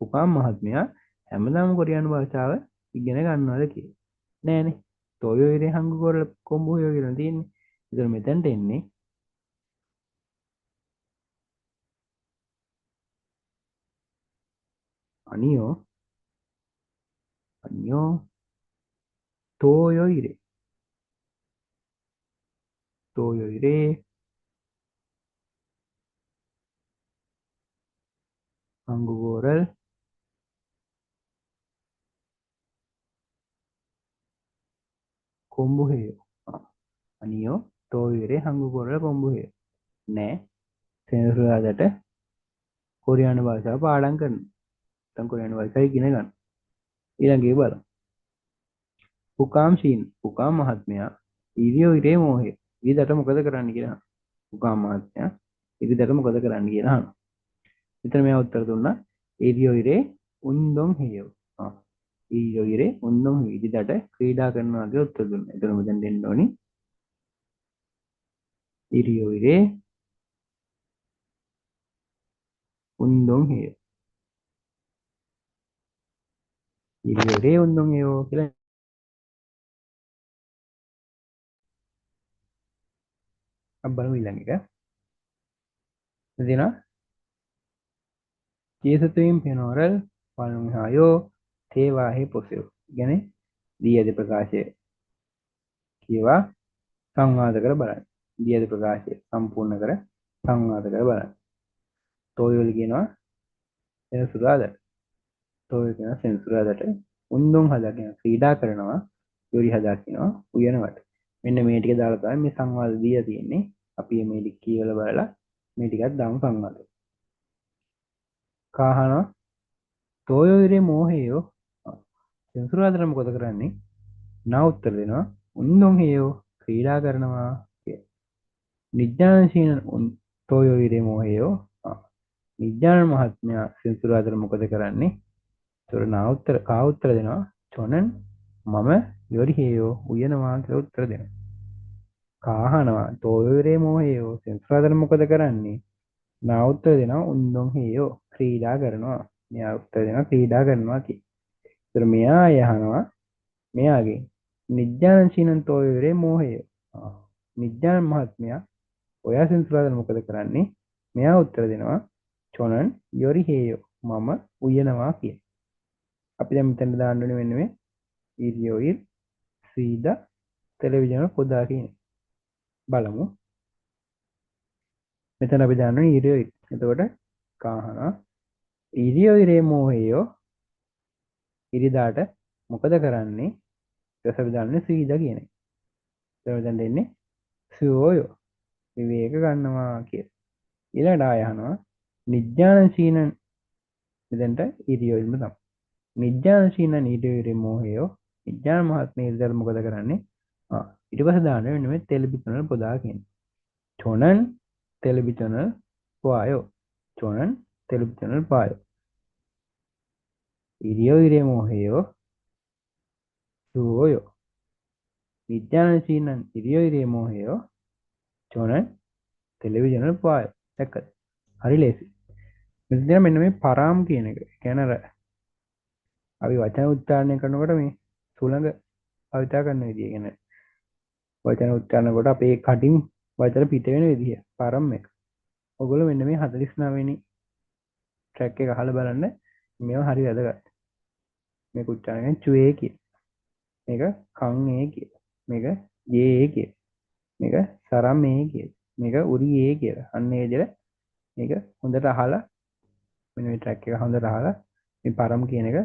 පුකාම් මහත්මයා හැමදාම කොරියානු භාෂාව ඉගෙන ගන්නවද කියලා. නෑනේ. තෝයෝ ඉරේ හංගුගෝරල් කොම්බුයෝ කියලා තියෙන්නේ. ඒතර මෙතනට එන්නේ අනියෝ තෝයෝ ඉරේ හංගුගෝරල් කොම්බුහේයෝ. අනියෝ තෝයෝ ඉරේ හංගුගෝරල් කොම්බුහේයෝ. නෑ. සෙන්සුරාදාට කොරියානු භාෂාව පාඩම් කරනවා. නැත්නම් කොරියානු භාෂාව ඉගෙන ගන්න. ඊළඟේ බලමු. පුකාම් ෂීන් පුකාම් මහත්මයා ඉරියෝ ඉරේ මෝහය. ඉරිදට මොකද කරන්න කියලා. පුකාම් මහත්මයා ඉරිදට මොකද කරන්න කියලා අහනවා. මෙතන මෙයා උත්තර දුන්නා ඉරියෝ ඉරේ උන්දොන් හේයෝ. ඉරියෝ ඉරේ උන්දොන් හේයෝ. ඉරිදට ක්‍රීඩා කරනවා කියලා උත්තර දුන්නා. එතන මෙතෙන් දෙන්න ඕනි ඉරියෝ ඉරේ උන්දොන් හේයෝ. ඉරියෝ ඉරේ උන්දොන් හේයෝ කියලා බලමු ඊළඟ එක. එදිනා ජේසතුයින් පෙනෝරල් පල්නුහායෝ තේවාහි පොසෙව්. කියන්නේ දී ඇති ප්‍රකාශය කියවා සංවාද කර බලන්න. දී ඇති ප්‍රකාශය සම්පූර්ණ කර සංවාද කර බලන්න. තෝයොල් කියනවා සෙන්සුරාදාට. තෝයොල් කියනවා සෙන්සුරාදාට උන්දුන් හදා කියන ක්‍රීඩා කරනවා. යොරි හදා කියනවා උයනවට. මෙන්න මේ ටික දාලා තමයි මේ සංවාද දීලා තියෙන්නේ. අපි මේ ටික කියවලා බලලා මේ ටිකත් දාමු සංවාදයට. කාහනවා තෝයෝ ඉරේ මෝහයෝ. සෙන්සුරාදාට මොකද කරන්නේ? නා උත්තර දෙනවා උන්දුන් හේයෝ ක්‍රීඩා කරනවා කිය. නිජ්ජානශීන තෝයෝ ඉරේ මෝහයෝ. නිජ්ජාන මහත්මයා සෙන්සුරාදාට මොකද කරන්නේ? ඒතර නා උත්තර කා උත්තර දෙනවා චොනන් මම යොරි හේයෝ උයනවා කියලා උත්තර දෙනවා. කාහනවා තෝයෝ ඉරේ මෝහයෝ සෙන්සුරාදාට මොකද කරන්නේ? නා උත්තර දෙනවා උන්දුන් හේයෝ ක්‍රීඩා කරනවා. මෙයා උත්තර දෙනවා ක්‍රීඩා කරනවා කිය. ඒතර මෙයා යහනවා මෙයාගේ නිජ්ජාන ශීනන් තෝයෝ ඉරේ මෝහයෝ. නිජ්ජාන මහත්මයා ඔයා සෙන්සුරාදාට මොකද කරන්නේ? මෙයා උත්තර දෙනවා චොනන් යොරි හේයෝ මම උයනවා කිය. අපි දැන් මෙතන දාන්න ඕනේ මෙන්න මේ ඉරියෝ ඉර් සීදා ටෙලිවිෂන් පොදා කියන. බලමු. මෙතන අපි දාන්න ඕනේ ඉරියෝ ඉර්. එතකොට කාහනා ඉරියෝ ඉරේ මෝහයෝ ඉරිදාට මොකද කරන්නේ? ඊට අපි දාන්නේ සීදා කියන එක. එතකොට දැන් දෙන්නේ සුයෝයෝ විවේක ගන්නවා කිය. ඊළඟට ආය අහනවා නිජ්ජාන ශීනන් මෙතෙන්ට ඉරියෝ ඉල්ම තමයි. නිජ්ජාන ශීනන් ඉරියෝ ඉරේ මෝහයෝ නිජ්ජාන මහත්මයා ඉරිදාට මොකද කරන්නේ? ඊට පස්සේ දාන්න වෙන්නේ මේ ටෙලිවිෂන් පොදා කියන්නේ. චොනන් ටෙලිවිෂන් පායෝ. චොනන් ටෙලිවිෂන් පායෝ. ඉරියෝ ඉරේ මෝහයෝ සුයෝයෝ. නිජ්ජාන ශීනන් ඉරියෝ ඉරේ මෝහයෝ චොනන් ටෙලිවිෂන් පායෝ. දැක්කද? හරි ලේසි. මෙතන මෙන්න මේ පරාම් කියන එක. කියන්නේ අපි වචන උච්චාරණය කරනකොට මේ සුළඟ භාවිතා කරන විදිය කියන්නේ වචන උච්චාරණ කොට අපේ කටින් වචන පිට වෙන විදිය පරම් එක. ඔයගොල්ලෝ මෙන්න මේ 49 වෙනි ට්‍රැක් එක අහලා බලන්න. මේවා හරි වැදගත්. මේක උච්චාරණය චුවේ කිය. මේක කන් ඒ කිය. මේක ජේ කිය. මේක සරම් ඒ කිය. මේක උරි ඒ කියලා. අන්න ඒ විදිහට මේක හොඳට අහලා මෙන්න මේ ට්‍රැක් එක හොඳට අහලා මේ පරම් කියන එක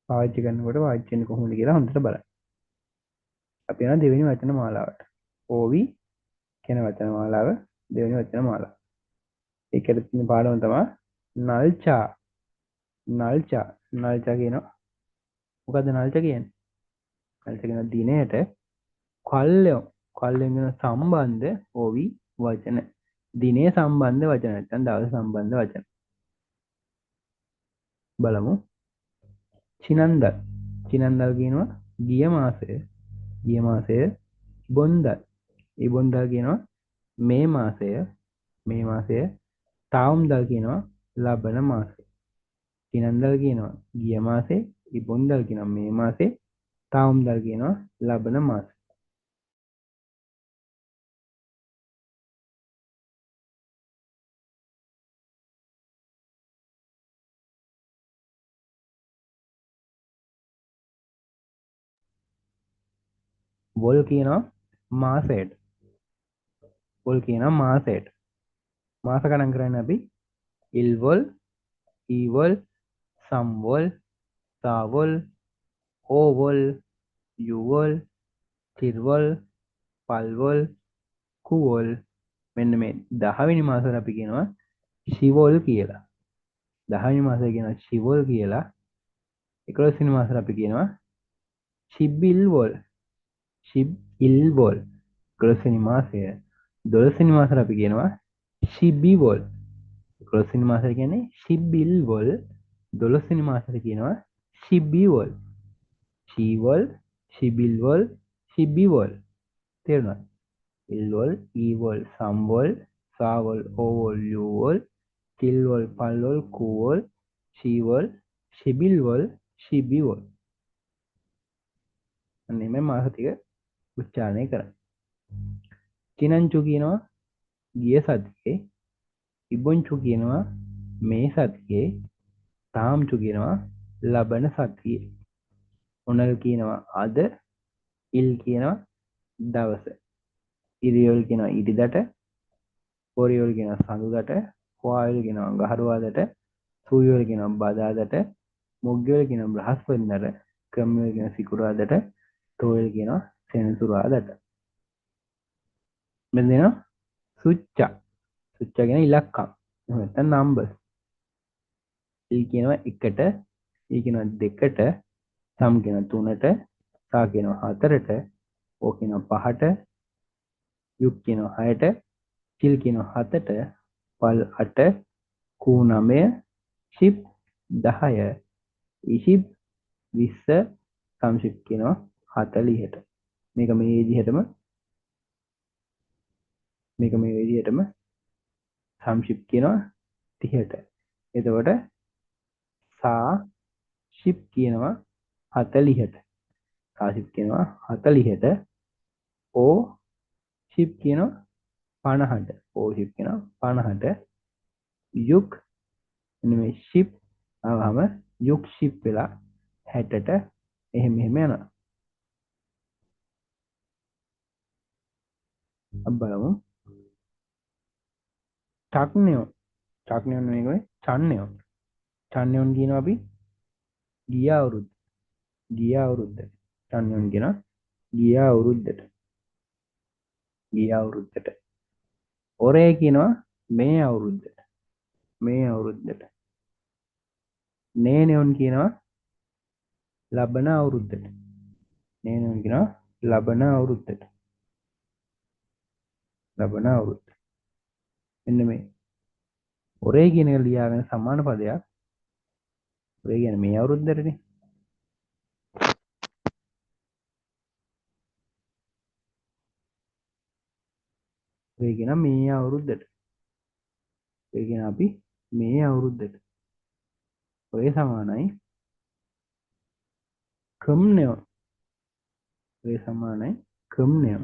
පාවිච්චි කරනකොට පාවිච්චි වෙන්නේ කොහොමද කියලා හොඳට බලන්න. අපි යනවා දෙවෙනි වචන මාලාවට. ඕවි කියන වචන මාලාව දෙවෙනි වචන මාලාව. ඒකට තියෙන පාඩම තමයි නල්චා. නල්චා. නල්චා කියනවා. මොකද්ද නල්චා කියන්නේ? නල්චා කියන දිනයට කල්යම්. කල්යම් කියන සම්බන්ධ ඕවි වචන. දිනේ සම්බන්ධ වචන නැත්නම් දවස් සම්බන්ධ වචන. බලමු. චිනන්දල්. චිනන්දල් කියනවා ගිය මාසය. ගිය මාසය. බොන්දල්. ඉබොන්දල් කියනවා මේ මාසය. මේ මාසය. තාවුම්දල් කියනවා ලබන මාසය. චිනන්දල් කියනවා ගිය මාසේ. ඉබොන්දල් කියනවා මේ මාසේ. තාවුම්දල් කියනවා ලබන මාසය. වොල් කියනවා මාසයට. වොල් කියනවා මාසයට. මාස ගණන් කරන්නේ අපි ඉල්වොල්, ඊවොල්, සම්වොල්, සාවොල්, ඕවොල්, යුවොල්, තිර්වොල්, පල්වොල්, කුවොල්. මෙන්න මේ 10 වෙනි මාසෙට අපි කියනවා ශිවොල් කියලා. 10 වෙනි මාසය කියනවා ශිවොල් කියලා. 11 වෙනි මාසෙට අපි කියනවා ශිබ්බිල්වොල්. ශිබ්බිල්වොල්. 11 වෙනි මාසය. 12 වෙනි මාසෙට අපි කියනවා ශිබ්බිවොල්. 11 වෙනි මාසෙට කියන්නේ ශිබ්බිල්වොල්. 12 වෙනි මාසෙට කියනවා ශිබ්බිවොල්. ශීවොල්, ශිබිල්වොල්, ශිබ්බිවොල්. තේරුණාද? ඉල්වොල්, ඊවොල්, සම්වොල්, සාවොල්, ඕවොල්, යුවොල්, තිල්වොල්, පල්වොල්, කුවොල්, ශීවොල්, ශිබිල්වොල්, ශිබ්බිවොල්. අන්න මේ මාස ටික උච්චාරණය කරන්න. චිනංචු කියනවා ගිය සතියේ. ඉබොන්චු කියනවා මේ සතියේ. තාම්චු කියනවා ලබන සතියේ. උනල් කියනවා අද. ඉල් කියනවා දවස. ඉරියොල් කියනවා ඉරිදට. පොරියොල් කියනවා සඳුදට. හොයායොල් කියනවා අඟහරුවාදට. සූයොල් කියනවා බදාදට. මොග්ගොල් කියනවා බ්‍රහස්පතින්දට. කම්යොල් කියනවා සිකුරාදට. තෝයල් කියනවා සෙනසුරාදට. මෙන්න දෙනවා සුච්චා. සුච්චා කියන ඉලක්කම්. එහෙම නැත්නම් නම්බර්ස්. ඉල් කියනවා 1ට. ඊ කියනවා 2ට. සම් කියනවා 3ට. සා කියනවා 4ට. ඕ කියනවා 5ට. යුක් කියනවා 6ට. කිල් කියනවා 7ට. පල් 8. කූ 9. ෂිප් 10. ඉෂිප් 20. සම්ෂිප් කියනවා 40ට. මේක මේ විදිහටම සම්ෂිප් කියනවා 30ට. එතකොට සා ෂිප් කියනවා 40ට. සා ෂිප් කියනවා 40ට. ඕ ෂිප් කියනවා 50ට. ඕ ෂිප් කියනවා 50ට. යුක් මේ ෂිප් ආවම යුක් ෂිප් වෙලා 60ට. එහෙම යනවා. අපි බලමු ටක්නියොන්. ටක්නියොන් මේකේ චන්නයොන්. චන්නයොන් කියනවා අපි ගිය අවුරුද්ද. ගිය අවුරුද්දට. චන්නයොන් කියනවා ගිය අවුරුද්දට. ගිය අවුරුද්දට. ඔරේ කියනවා මේ අවුරුද්දට. මේ අවුරුද්දට. නේනයොන් කියනවා ලබන අවුරුද්දට. නේනයොන් කියනවා ලබන අවුරුද්දට. ලබන අවුරුද්ද. මෙන්න මේ ඔරේ කියන එක ලියාගෙන සමාන පදයක්. ඔරේ කියන්නේ මේ අවුරුද්දටනේ. ඔරේ කියන මේ අවුරුද්දට. ඔරේ කියන අපි මේ අවුරුද්දට. ඔරේ සමානයි කම්නයොන්. වේ සමානයි කම් නියම.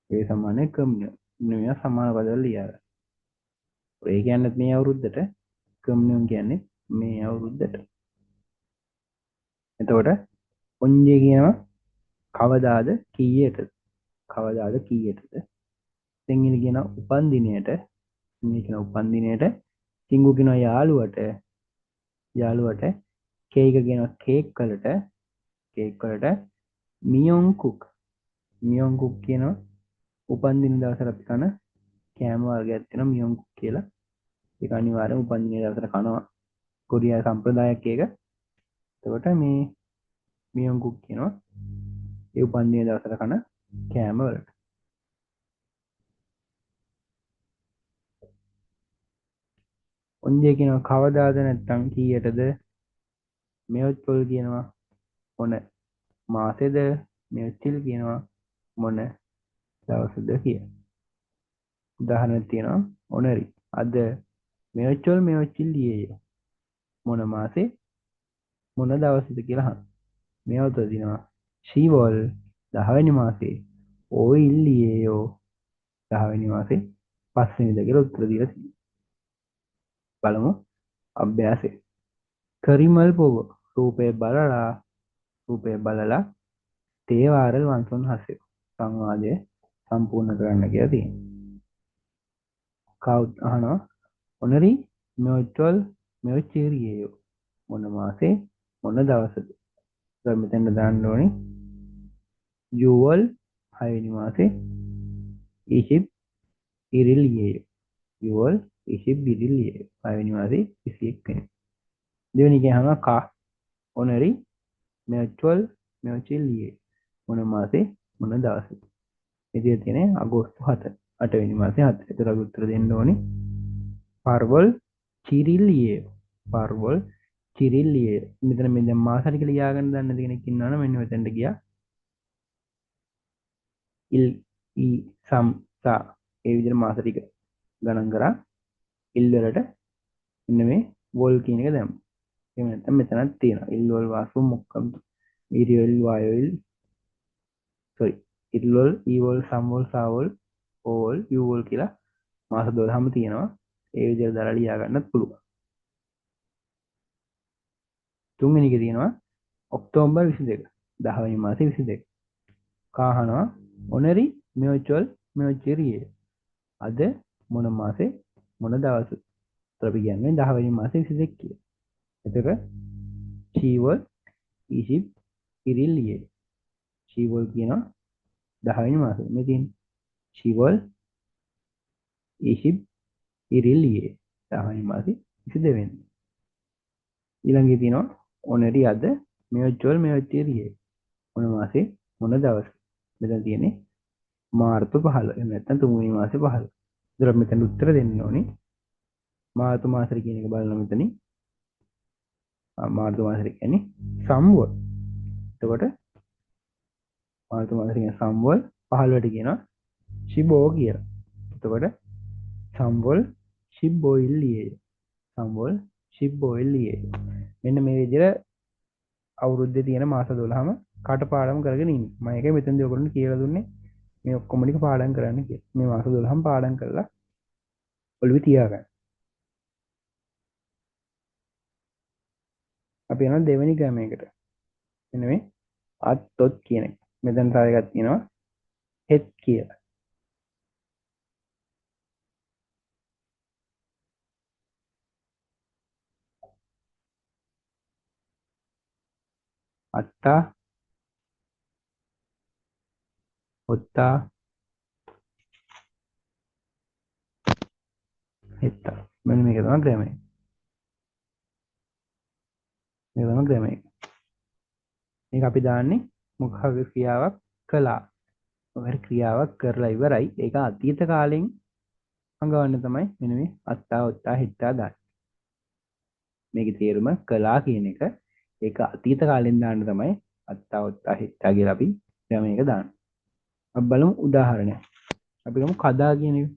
වේ සමානයි කම් නියම. මෙන්න සමාන පදවල ලියලා. ඒ කියන්නේ මේ අවුරුද්දට කම් නියම කියන්නේ මේ අවුරුද්දට. එතකොට ඔන්ජේ කියනවා කවදාද කීයටද? කවදාද කීයටද? දෙංගිනි කියන උපන් දිනයට, ඉන්නේ කියන උපන් දිනයට, සිංගු කියන යාළුවට කේක කියන කේක් වලට මියොන්කුක් කියනවා උපන් දින දවසට අපි කන කෑම වර්ගයක් තියෙනවා මියොන්කුක් කියලා. ඒක අනිවාර්යෙන් උපන් දින දවසට කනවා. කොරියා සම්ප්‍රදායක් ඒක. එතකොට මේ මියොන්කුක් කියනවා ඒ උපන් දින දවසට කන කෑම වලට. ඔන්ජේ කියනවා කවදාද නැත්තම් කීයටද? මෙයොත්පොල් කියනවා මොන මාසෙද? මෙයොත්තිල් කියනවා මොන දවසද කියලා. උදාහරණයක් තියෙනවා ඔනරි අද මෙයොච්චිල් ලියේය මොන මාසේ මොන දවසද කියලා අහන. මෙයොත දිනවා ෂීවොල් 10 වෙනි මාසේ ඕයිල් ලියේයෝ 10 වෙනි මාසේ 5 වෙනිදා කියලා උත්තර දීලා තියෙනවා. බලමු අභ්‍යාසය. කරිමල් පොව රූපය බලලා තේවාරල් වන්සොන් හසෙව සංවාදය සම්පූර්ණ කරන්න කියලා තියෙනවා. කවුත් අහනවා ඔනරි මෙයොච්චිරියේයෝ මොන මාසේ මොන දවසද? දැන් මෙතන දාන්න ඕනේ ජූවල් 6 වෙනි මාසේ ඊජිප් ඉරිලියේයෝ. ජූවල් ඊජිප් ඉරිලියේයෝ 6 වෙනි මාසේ 21 වෙනි. දෙවෙනි එක අහනවා කා ඔනරි මෙයොච්චිල්ලියේ මොන මාසේ මොන දවසද? ඉතින් තියෙන්නේ අගෝස්තු 7 8 වෙනි මාසේ 7. ඒතර උත්තර දෙන්න ඕනේ පර්වල් චිරිල්ලියේ. මෙතන මේ දැන් මාස ටික ලියාගන්න දන්නේ නැති කෙනෙක් ඉන්නවනම් මෙන්න මෙතනට ගියා. ඉල් ඊ සම් සා ඒ විදිහට මාස ටික ගණන් කරා. ඉල් වලට මෙන්න මේ වෝල් කියන එක දැම්මා. එහෙම නැත්නම් මෙතනක් තියෙනවා. ඉල් වල වාසු මොකක්ද? ඉරියල් වායොල් ඉල්වල් ඊවල් සම්වල් සාවල් ඕවල් යූවල් කියලා මාස 12ම තියෙනවා. ඒ විදිහට දාලා ලියා ගන්නත් පුළුවන්. තුන්වෙනි එක තියෙනවා ඔක්තෝබර් 22 10 වෙනි මාසේ 22. කාහනවා ඔනරි මෙයොච්චිරියේ අද මොන මාසේ මොන දවසද? අපි කියන්නේ 10 වෙනි මාසේ 22 කියලා. එතකොට ෂීවල් ඊජිප් ඉරිලියේ. ෂීවල් කියනවා 10 වෙනි මාසේ. මේ තියෙන්නේ ෂීවල් ඊජිප් ඉරිලියේ 10 වෙනි මාසේ 22 වෙනිදා. ඊළඟේ තියෙනවා ඔනරි අද මෙයොච්චිරියේ මොන මාසේ මොන දවසද? මෙතන තියෙන්නේ මාර්තු 15. එහෙම නැත්නම් 3 වෙනි මාසේ 15. ඉතින් අපි මෙතන උත්තර දෙන්න ඕනේ. මාර්තු මාසෙ කියන එක බලන්න මෙතනින්. මාර්තු මාසෙ කියන්නේ සම්වල්. එතකොට මාර්තු මාසෙ කියන්නේ සම්වල් 15ට කියනවා ෂිබෝ කියලා. එතකොට සම්වල් ෂිබ්බොයිල්ලියේ. සම්වල් ෂිබ්බොයිල්ලියේ. මෙන්න මේ විදිහට අවුරුද්දේ තියෙන මාස 12ම කටපාඩම් කරගෙන ඉන්නේ. මම ඒකයි මෙතනදී ඔයගොල්ලන්ට කියලා දුන්නේ මේ ඔක්කොම ටික පාඩම් කරන්න කියලා. මේ මාස 12ම පාඩම් කරලා ඔළුවේ තියාගන්න. අපි යනවා දෙවෙනි ක්‍රමයකට. මෙන්න මේ අත්තොත් කියන එක. මෙතන තව එකක් තියෙනවා හෙත් කියලා. අත්තා ඔත්තා හෙත්තා. මෙන්න මේක තමයි ක්‍රමය. මේක තමයි ක්‍රමය. මේක අපි දාන්නේ මොකක් හරි ක්‍රියාවක් කළා. මොකක් හරි ක්‍රියාවක් කරලා ඉවරයි. ඒක අතීත කාලෙන් අඟවන්න තමයි මෙන්න මේ අත්තා ඔත්තා හෙත්තා දාන්නේ. මේකේ තේරුම කළා කියන එක ඒක අතීත කාලෙන් දාන්න තමයි අත්තා ඔත්තා හෙත්තා කියලා අපි ක්‍රමයක දාන්නේ. අපි බලමු උදාහරණයක්. අපි ගමු කදා කියන එක.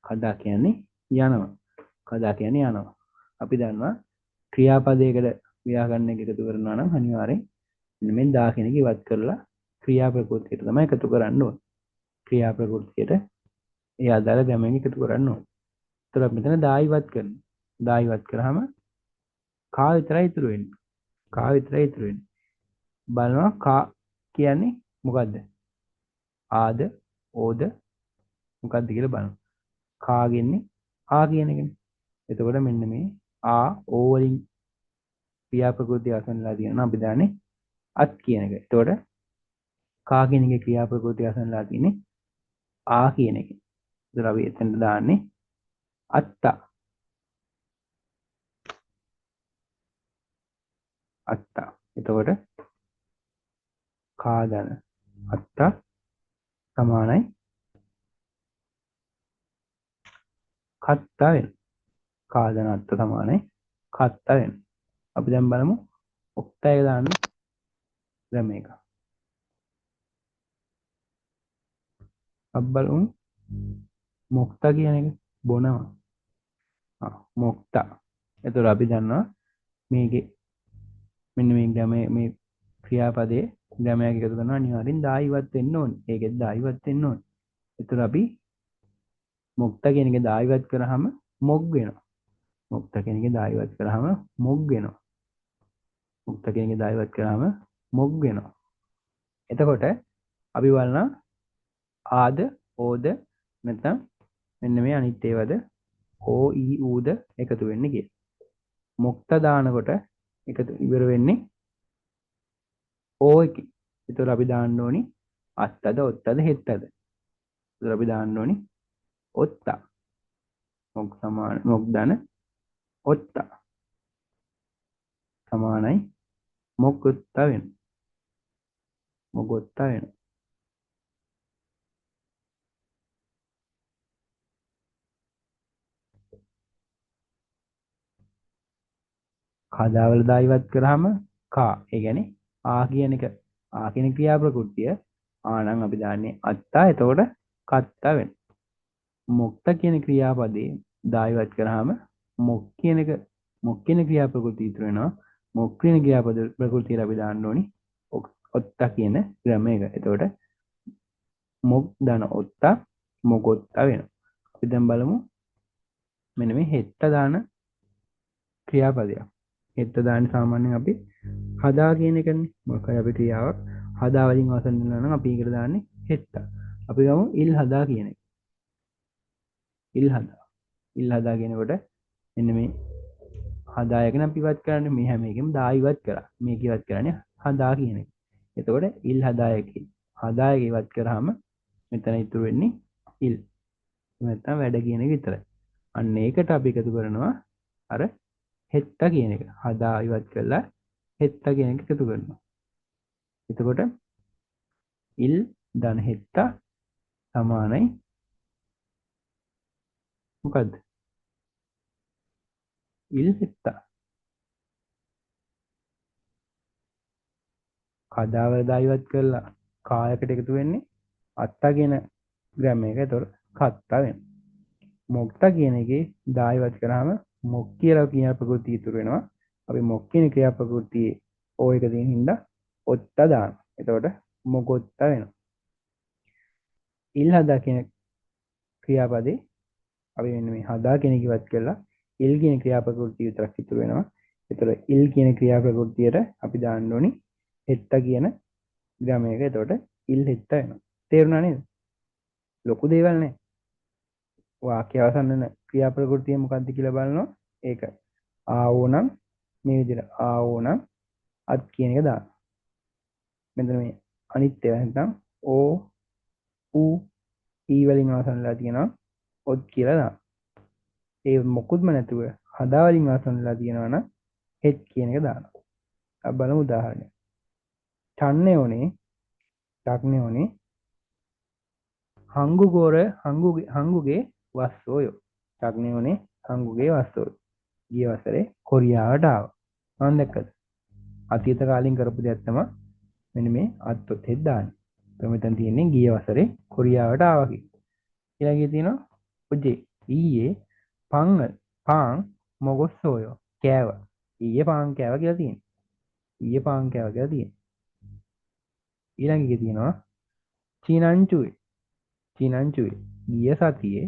කදා කියන්නේ යනවා. කදා කියන්නේ යනවා. අපි දන්නවා ක්‍රියාපදයකට ව්‍යාකරණ එක එකතු කරනවා නම් අනිවාර්යෙන් මෙන්න මේ දා කියන එක ඉවත් කරලා ක්‍රියා ප්‍රකෘතියට තමයි එකතු කරන්න ඕනේ. ක්‍රියා ප්‍රකෘතියට ඒ අදාළ ගමෙන් එකතු කරන්න ඕනේ. ඒතර අපි මෙතන දා ඉවත් කරනවා. දා ඉවත් කරාම කා විතරයි ඉතුරු වෙන්නේ. කා විතරයි ඉතුරු වෙන්නේ. බලනවා කා කියන්නේ මොකද්ද? ආද ඕද මොකද්ද කියලා බලනවා. කා ගෙන්නේ ආ කියන එකනේ. එතකොට මෙන්න මේ ආ ඕ වලින් ක්‍රියා ප්‍රකෘතිය අසන්නලා තියෙනවා. අපි දාන්නේ අත් කියන එක. එතකොට කා කියන එකේ ක්‍රියා ප්‍රකෘතිය අසන්නලා තියෙන්නේ ආ කියන එක. ඒතර අපි එතනට දාන්නේ අත්තා. අත්තා. එතකොට කාදන අත්තා සමානයි කත්තා වෙනවා. කාදන අත්ත සමානයි කත්තා වෙනවා. අපි දැන් බලමු ඔක්තය දාන්න ක්‍රම එක. අපි බලමු මොක්තා කියන එක බොනවා. මොක්තා. එතකොට අපි දන්නවා මේකේ මෙන්න මේ ග්‍රැමයේ මේ ක්‍රියාපදයේ ග්‍රැමයක් එකතු කරනවා අනිවාර්යෙන් දා ඉවත් වෙන්න ඕනේ. ඒකෙත් දා ඉවත් වෙන්න ඕනේ. එතකොට අපි මොක්තා කියන එක දා ඉවත් කරාම මොග් වෙනවා. මොක්තා කියන එක දා ඉවත් කරාම මොග් වෙනවා. මුක්ත කියන එක දා ඉවත් කරාම මොග් වෙනවා. එතකොට අපි බලනවා ආද ඕද නැත්නම් මෙන්න මේ අනිත් ඒවාද ඕ ඊ ඌද එකතු වෙන්නේ කියලා. මුක්ත දානකොට එකතු ඉවර වෙන්නේ ඕ එකයි. ඒතර අපි දාන්න ඕනි අත්තද ඔත්තද හෙත්තද. ඒතර අපි දාන්න ඕනි ඔත්තා. මොක් සමාන මොක් දාන ඔත්තා සමානයි මොග්ගොත්තා වෙනවා. මොගොත්තා වෙනවා. කදාවල දා ඉවත් කරාම කා. ඒ කියන්නේ ආ කියන එක ආ කියන ක්‍රියා ප්‍රකෘතිය ආ නම් අපි දාන්නේ අත්තා. එතකොට කත්තා වෙනවා. මොක්ත කියන ක්‍රියාපදේ දා ඉවත් කරාම මොක් කියන එක මොක් කියන ක්‍රියා ප්‍රකෘතිය ඉතුරු වෙනවා. මොක් කියන ක්‍රියාපද ප්‍රකෘතියට අපි දාන්න ඕනි ඔත්තා කියන ක්‍රමයක. එතකොට මොක් දාන ඔත්තා මොගොත්තා වෙනවා. අපි දැන් බලමු මෙන්න මේ හෙත්ත දාන ක්‍රියාපදයක්. හෙත්ත දාන්න සාමාන්‍යයෙන් අපි හදා කියන එකනේ. මොකක්ද අපි ක්‍රියාවක් හදා වලින් අවසන් වෙනවා නම් අපි ඒකට දාන්නේ හෙත්ත. අපි ගමු ඉල් හදා කියන එක. ඉල් හදා. ඉල් හදා කියනකොට මෙන්න මේ හදා එකන අපි ඉවත් කරන්නේ මේ හැම එකෙම දා ඉවත් කරා. මේක ඉවත් කරන්නේ හදා කියන එක. එතකොට ඉල් හදා එකේ හදා එක ඉවත් කරාම මෙතන ඉතුරු වෙන්නේ ඉල්. නැත්නම් වැඩ කියන එක විතරයි. අන්න ඒකට අපි එකතු කරනවා අර හෙත්ත කියන එක. හදා ඉවත් කරලා හෙත්ත කියන එක එකතු කරනවා. එතකොට ඉල් ධන හෙත්ත සමානයි මොකද්ද? ඉල් හෙත්ත. කදාවල දා ඉවත් කරලා කායකට එකතු වෙන්නේ අත්තා කියන ග්‍රැම එක. එතකොට කත්තා වෙනවා. මොක්තා කියන එකේ දා ඉවත් කරාම මොක් කියලා ක්‍රියා ප්‍රකෘතිය ඉතුරු වෙනවා. අපි මොක් කියන ක්‍රියා ප්‍රකෘතියේ ඕ එක තියෙන හින්දා ඔත්තා දානවා. එතකොට මොගොත්තා වෙනවා. ඉල් හදා කියන ක්‍රියාපදේ අපි මෙන්න මේ හදා කියන එක ඉවත් කරලා ඉල් කියන ක්‍රියා ප්‍රකෘතිය විතරක් ඉතුරු වෙනවා. ඒතර ඉල් කියන ක්‍රියා ප්‍රකෘතියට අපි දාන්න ඕනි හෙත්ත කියන ග්‍රැමයක. එතකොට ඉල් හෙත්ත වෙනවා. තේරුණා නේද? ලොකු දේවල් නෑ. වාක්‍ය අවසන් වෙන ක්‍රියා ප්‍රකෘතිය මොකක්ද කියලා බලනවා. ඒක ආවෝ නම් මේ විදිහට ආවෝ නම් අත් කියන එක දාන්න. මෙතන මේ අනිත් ඒවා නැත්නම් ඕ ඌ ඊ වලින් අවසන්ලා තියෙනවා ඔත් කියලා දාන්න. ඒ මොකුත්ම නැතුව හදා වලින් අවසන්ලා තියෙනවා නම් හෙත් කියන එක දාන්න. අපි බලමු උදාහරණයක්. ටක්නේ ඕනේ හංගුගේ වස්සෝයෝ. ටක්නේ ඕනේ හංගුගේ වස්සෝයෝ. ගිය වසරේ කොරියාවට ආවා. මම දැක්කද? අතීත කාලෙන් කරපු දෙයක් තමයි මෙන්න මේ අත්ොත් හෙත් දාන්නේ. මෙතන තියෙන්නේ ගිය වසරේ කොරියාවට ආවා කියලා. ඊළඟේ තියෙනවා ඔජේ ඊයේ පාන් මොගොස්සෝයෝ කෑවා. ඊයේ පාන් කෑවා කියලා තියෙනවා. ඊයේ පාන් කෑවා කියලා තියෙනවා. ඊළඟ එකේ තියෙනවා චීනංචුයි. චීනංචුයි. ගිය සතියේ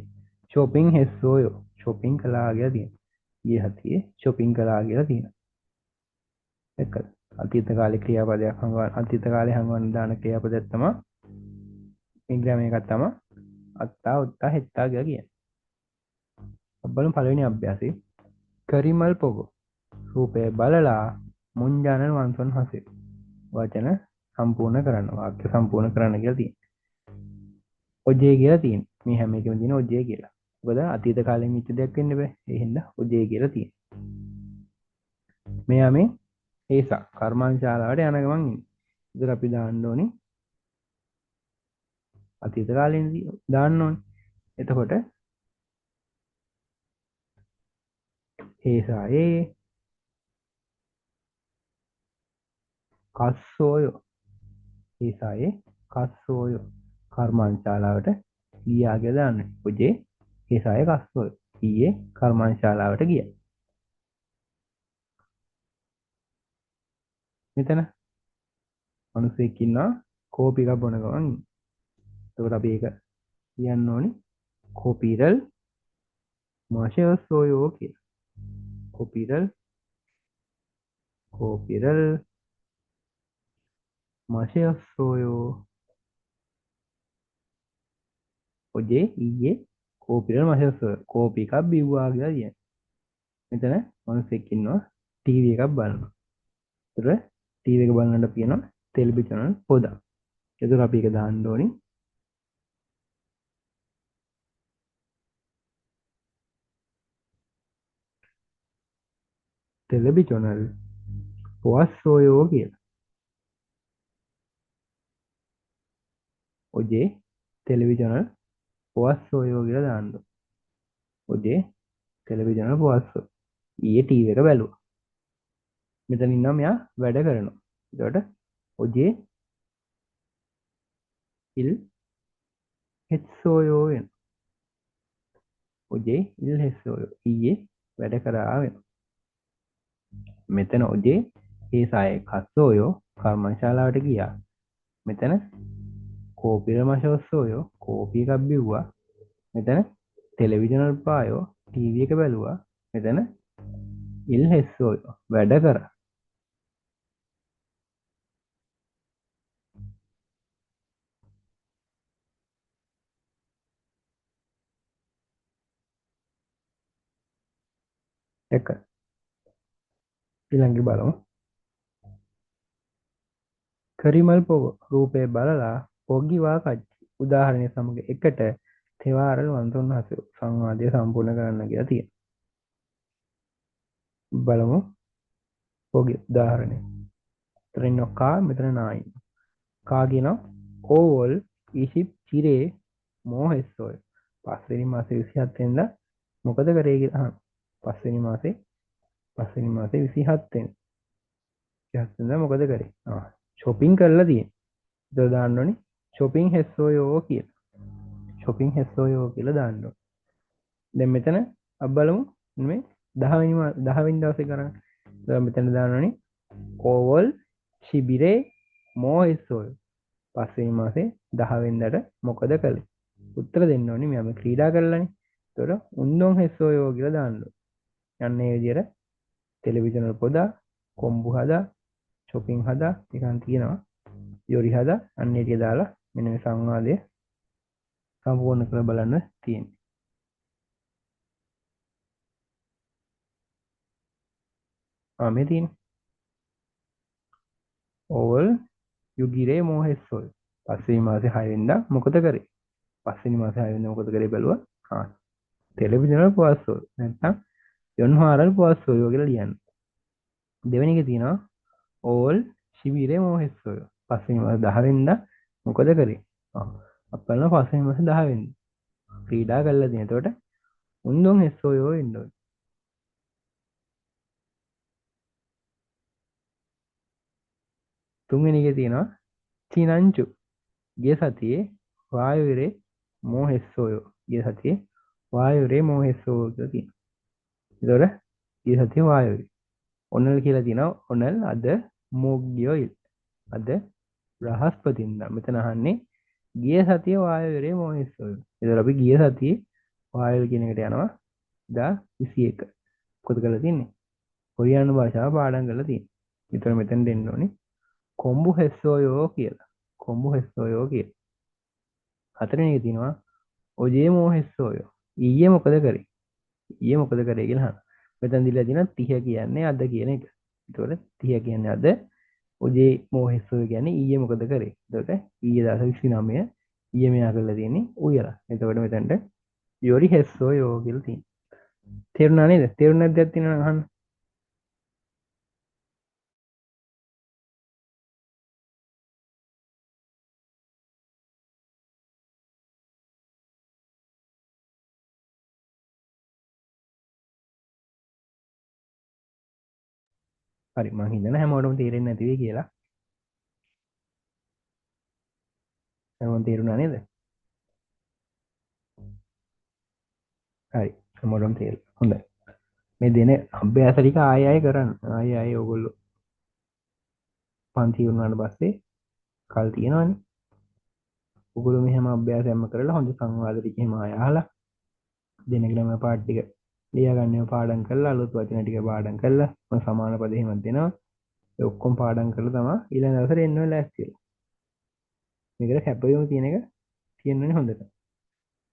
shopping හෙස්සෝයෝ. shopping කළා කියලා තියෙනවා. ගිය සතියේ shopping කළා කියලා තියෙනවා. එක්කද? අතීත කාලේ ක්‍රියාපදයක් හංගවන අතීත කාලේ හංගවන දාන ක්‍රියාපදයක් තමයි ඉංග්‍රීසි එකක් තමයි අත්තා උත්තා හෙත්තා කියලා කියන්නේ. බලමු පළවෙනි අභ්‍යාසය. කරිමල් පොගෝ. රූපය බලලා මුංජානන වංශන් හසේ. වචන සම්පූර්ණ කරන්න. වාක්‍ය සම්පූර්ණ කරන්න කියලා තියෙනවා. ඔජේ කියලා තියෙනවා. මේ හැම එකෙම තියෙන ඔජේ කියලා. මොකද අතීත කාලේ මිච්ච දෙයක් වෙන්න බෑ. ඒ හින්දා ඔජේ කියලා තියෙනවා. මෙයා මේ ඒසා කර්මාන්තශාලාවට යන ගමන් ඉන්නේ. ඉතින් අපි දාන්න ඕනේ අතීත කාලේදී දාන්න ඕනේ. එතකොට ඒසායේ කස්සෝයෝ. ඒසායේ කස්සෝයෝ කර්මාන්තශාලාවට ගියා කියලා දාන්න. ඔජේ ඒසායේ කස්සෝයෝ. ඊයේ කර්මාන්තශාලාවට ගියා. මෙතන මිනිස්සෙක් ඉන්නවා කෝපි එකක් බොන ගමන්. එතකොට අපි ඒක කියන්න ඕනේ කොපිරල් මාෂයෝසෝයෝ කියලා. කොපිරල් මාෂයෝසෝයෝ. ඔජේ ඊයේ කෝපිරල් මාෂයෝසෝයෝ. කෝපි එකක් බිව්වා කියලා කියන්නේ. මෙතන මිනිස්සෙක් ඉන්නවා ටීවී එකක් බලනවා. එතකොට ටීවී එක බලනකොට කියනවා ටෙලිවිෂන් පොදා. එතකොට අපි ඒක දාන්න ඕනේ ටෙලිවිෂනල් පුවස්සෝයෝ කියලා. ඔජේ ටෙලිවිෂනල් පුවස්සෝයෝ කියලා දාන්න. ඔජේ ටෙලිවිෂනල් පුවස්සෝ. ඊයේ ටීවී එක බැලුවා. මෙතන ඉන්නවා මෙයා වැඩ කරනවා. එතකොට ඔජේ ඉල් හෙත්සෝයෝ වෙනවා. ඔජේ ඉල් හෙත්සෝයෝ. ඊයේ වැඩ කරා වෙනවා. මෙතන ඔජේ ඒසායේ කස්සෝයෝ කර්මශාලාවට ගියා. මෙතන කෝපිරමශෝස්සෝයෝ කෝපි එකක් බිව්වා. මෙතන ටෙලිවිෂනල් පායෝ ටීවී එක බැලුවා. මෙතන ඉල් හෙස්සෝයෝ වැඩ කරා. එක ඊළඟට බලමු. කරිමල් පොගෝ. රූපේ බලලා පොග්ගි වාකච්චි. උදාහරණය සමග එකට තෙවාරල් වන්තුන් හසු සංවාදය සම්පූර්ණ කරන්න කියලා තියෙනවා. බලමු පොගි උදාහරණය. මෙතන ඉන්නවා කා, මෙතන නා ඉන්නවා. කා කියනවා ඕවල් ඉසිප් චිරේ මොහෙස්සෝය. පස්වෙනි මාසේ 27 වෙනිදා මොකද කරේ කියලා අහනවා. පස්වෙනි මාසේ 27 වෙනිදා මොකද කරේ? shopping කරලා තියෙනවා. ඒක දාන්න ඕනේ shopping හෙස්සෝයෝ කියලා. shopping හෙස්සෝයෝ කියලා දාන්න ඕනේ. දැන් මෙතන අපි බලමු මේ 10 වෙනි දවසේ කරන්නේ. දැන් මෙතන දාන්න ඕනේ ඕවල් ශිබිරේ මොහෙස්සෝයෝ. පස්වෙනි මාසේ 10 වෙනිදාට මොකද කළේ? උත්තර දෙන්න ඕනේ. මෙයා ක්‍රීඩා කරලානේ. ඒතකොට උන්දොන් හෙස්සෝයෝ කියලා දාන්න ඕනේ. යන්නේ මේ විදිහට ටෙලිවිෂනල් පොදා, කොම්බු හදා, shopping හදා නිකන් තියෙනවා. යොරි හදා අන්නේ ටික දාලා මෙන්න මේ සංවාදය සම්පූර්ණ කරලා බලන්න තියෙන්නේ. මේ තියෙන්නේ. ඕවල් යුගිරේ මොහෙස්සෝය. පස්වෙනි මාසේ 6 වෙනිදා මොකද කරේ? පස්වෙනි මාසේ 6 වෙනිදා මොකද කරේ බැලුවා. ටෙලිවිෂනල් පුවස්සෝය. නැත්නම් යොන්හාරල් පුවස්සෝය කියලා ලියන්න. දෙවෙනි එකේ තියෙනවා ඕල් ශිබිරේ මොහෙස්සෝය. පස්වෙනි මාසේ 10 වෙනිදා මොකද කරේ? අපි බලනවා පස්වෙනි මාසේ 10 වෙනිදා. ක්‍රීඩා කළා තියෙන. එතකොට උන්දොන් හෙස්සෝයෝ එන්න ඕනේ. තුන්වෙනි එකේ තියෙනවා චිනංචු. ගිය සතියේ වායුවිරේ මොහෙස්සෝයෝ. ගිය සතියේ වායුවිරේ මොහෙස්සෝයෝ කියලා තියෙනවා. එතකොට ගිය සතියේ වායුවිරේ ඔන්නල් කියලා තියෙනවා. ඔන්නල් අද මොග්ගියෝ ඉල්. අද බ්‍රහස්පතින්දා. මෙතන අහන්නේ ගිය සතිය වායවරේ මොහෙස්සෝය. ඒතර අපි ගිය සතියේ වායවර කියන එකට යනවා 21. මොකද කරලා තින්නේ? කොරියානු භාෂාව පාඩම් කරලා තියෙන්නේ. ඒතර මෙතෙන් දෙන්න ඕනේ කොම්බු හෙස්සෝයෝ කියලා. කොම්බු හෙස්සෝයෝ කියලා. හතරවෙනි එක තියෙනවා ඔජේ මොහෙස්සෝයෝ. ඊයේ මොකද කරේ? ඊයේ මොකද කරේ කියලා අහනවා. මෙතන දීලා තියෙනවා 30 කියන්නේ අද කියන එක. ඒතකොට 30 කියන්නේ අද, ඔජේ මොහෙස්සෝයෝ කියන්නේ ඊයේ මොකද කරේ. එතකොට ඊයේ දවස් 29 ඊයේ මෙයා කරලා තියෙන්නේ උයලා. එතකොට මෙතනට යොරි හෙස්සෝයෝ කියලා තියෙනවා. තේරුණා නේද? තේරුණ නැද්ද තියෙනවා නම් අහන්න. හරි මං හිතන හැමෝටම තේරෙන්නේ නැති වෙයි කියලා. හැමෝටම තේරුණා නේද? හරි හැමෝටම තේරුණා. හොඳයි. මේ දෙන අභ්‍යාස ටික ආයෙ ආයෙ කරන්න. ආයෙ ආයෙ ඔයගොල්ලෝ පන්ති වුණාට පස්සේ කල් තියෙනවනේ. ඔයගොල්ලෝ මෙහෙම අභ්‍යාසයක්ම කරලා හොඳ සංවාද ටික එහෙම ආයෙ අහලා දෙනකම පාඩ ටික ලියා ගන්නව පාඩම් කරලා අලුත් වචන ටික පාඩම් කරලා මම සමාන පද එහෙමත් දෙනවා. ඒ ඔක්කොම පාඩම් කරලා තමයි ඊළඟ දවසට එන්න වෙලා ලෑස්ති වෙලා. මේකට කැපවීම තියෙන එක තියෙන්නේ හොඳට.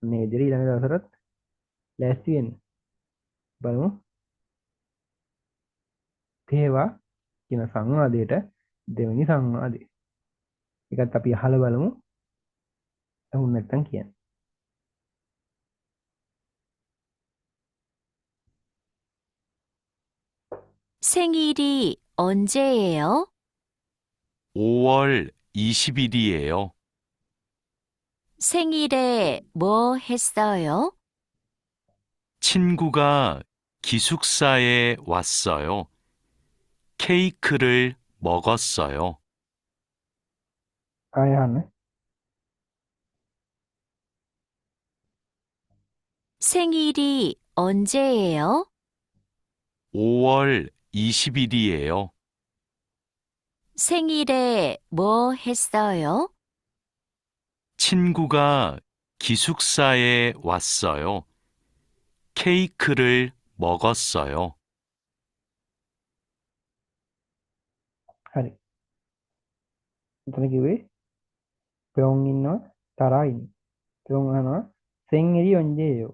මේ විදිහට ඊළඟ දවසට ලෑස්ති වෙන්න. බලමු. තේවා කියන සංවාදයට දෙවෙනි සංවාදය. ඒකත් අපි අහලා බලමු. අහුන් නැත්තම් කියන්න. 생일이 언제예요? 5월 20일이에요. 생일에 뭐 했어요? 친구가 기숙사에 왔어요. 케이크를 먹었어요. ආයෙ අහන්න. 생일이 언제예요? 5월 20일이에요. 생일에 뭐 했어요? 친구가 기숙사에 왔어요. 케이크를 먹었어요. හරි. එතන කිව්වේ පෙරොන් ඉන්නවා තරහා ඉන්නවා. පෙරොන් අහනවා සෙන්එරි ඔන්ජේයෝ.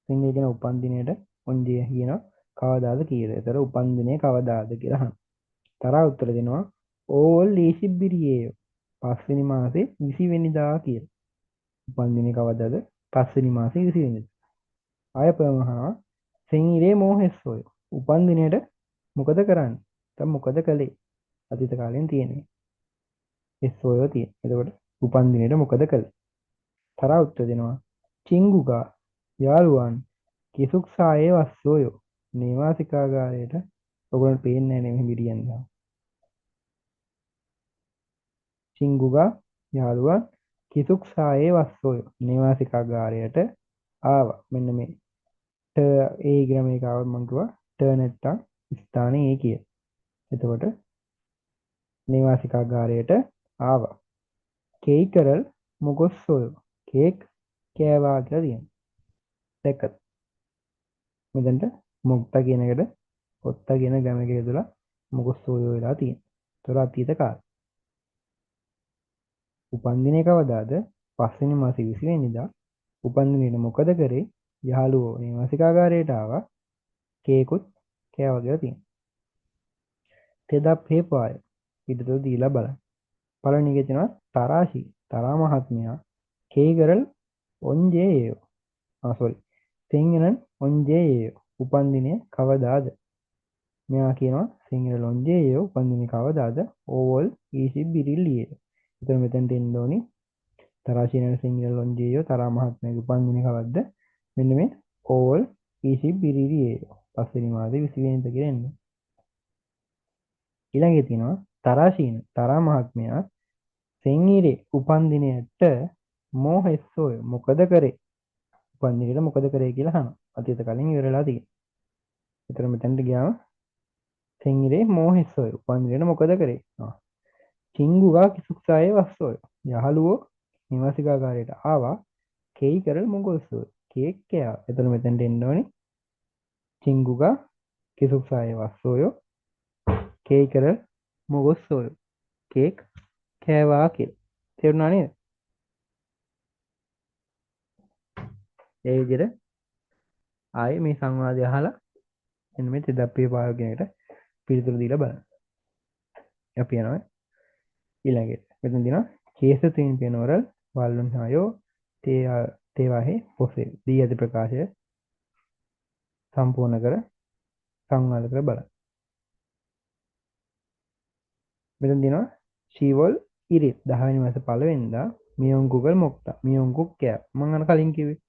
සෙන්එරි කියන උපන් දිනේට ඔන්ජේ කියනවා කවදාද කියලා. ඒතර උපන් දිනේ කවදාද කියලා අහනවා. තරහා උත්තර දෙනවා ඕල් ලීසිබ්බිරියේයෝ. පස්වෙනි මාසේ 20 වෙනිදා කියලා. උපන් දිනේ කවදාද? පස්වෙනි මාසේ 20 වෙනිදා. ආය පෙරොන් අහනවා සෙන්ඉරේ මොහෙස්සෝයෝ. උපන් දිනේට මොකද කරන්නේ? දැන් මොකද කළේ? අතීත කාලෙන් තියෙන්නේ. එස්සෝයෝ තියෙන. එතකොට උපන් දිනේට මොකද කළේ? තරහා උත්තර දෙනවා චිංගුගා යාළුවන් කිසුක්සායේ වස්සෝයෝ. නේවාසිකාගාරයට ඔයගොල්ලන්ට පේන්නේ නැහැ නේ මෙහෙම ඉරියන්නේ. චිංගුගා යාළුවන් කිසුක්සායේ වස්සෝයෝ. නේවාසිකාගාරයට ආවා. මෙන්න මේ ට ඒ ඉගෙන මේක ආවම මම කිව්වා ට නැත්තම් ස්ථානේ ඒ කිය. එතකොට නේවාසිකාගාරයට ආවා. කේකරල් මොගොස්සෝයෝ. කේක් කෑවා කියලා තියෙනවා. දැක්කද? මෙතනට මොක්තා කියන එකට ඔත්තා කියන ගම එක යොදලා මොගොස්සෝයෝ වෙලා තියෙනවා. ඒතර අතීත කාලේ. උපන් දිනේ කවදාද? පස්වෙනි මාසේ 20 වෙනිදා. උපන් දිනේට මොකද කරේ? යහළුවෝ නේවාසිකාගාරයට ආවා. කේකුත් කෑවා කියලා තියෙනවා. තෙදප් හේපාය පිටතට දීලා බලන්න. පළවෙනි එකේ තියෙනවා තරාෂි. තරා මහත්මයා කේගරල් ඔන්ජේයෝ. සෝරි. සිංහලන් ඔන්ජේයෝ. උපන් දිනය කවදාද? මෙයා කියනවා සිංහල ඔන්ජේයෝ උපන් දිනේ කවදාද? Orville easy බිරිල්ලියේ. එතන මෙතෙන්ට එන්න ඕනි. තරාෂි නේද සිංහල ඔන්ජේයෝ තරා මහත්මයාගේ උපන් දිනේ කවද්ද? මෙන්න මේ ඕවල් ඊසි බිරිල්ලියේ. පස්වෙනි මාසේ 20 වෙනිදා කියලා එන්නේ. ඊළඟේ තියෙනවා තරාෂීන තරා මහත්මයා සෙන්ඉරේ උපන් දිනයට මොහෙස්සෝය මොකද කරේ? උපන් දිනේට මොකද කරේ කියලා අහනවා. අතීත කාලෙන් ඉවරලා තියෙනවා. ඒතර මෙතනට ගියාම සෙන්ඉරේ මොහෙස්සෝය උපන් දිනේට මොකද කරේ? චිංගුගා කිසුක්සායේ වස්සෝය. යහළුවෝ නිවාසිකාගාරයට ආවා. කෙයි කරල් මොගොස්සෝය. කේක් කෑවා. එතන මෙතෙන්ට එන්න ඕනේ. චිංගුගා කිසුක්සායේ වස්සෝය. කෙයි කරල් මොගොස්සෝය. කේක් කෑවා කියලා. තේරුණා නේද? ඒ විදිහට ආයේ මේ සංවාදය අහලා එන්න මේ තෙදප්පේ පායගෙනට පිළිතුරු දීලා බලන්න. අපි යනවා ඊළඟට. මෙතන දිනවා කේසතුන් පියනවරල් වල්ලුන් හයෝ තේවාහි පොසේ දී ඇති ප්‍රකාශය සම්පූර්ණ කර සංවාද කර බලන්න. මෙතන දිනවා ශීවල් ඉරිත් 10 වෙනි මාස 1 වෙනිදා මියොන්කුගල් මොක්තා මියොන්කුක් කෑ මම අර කලින් කිව්වේ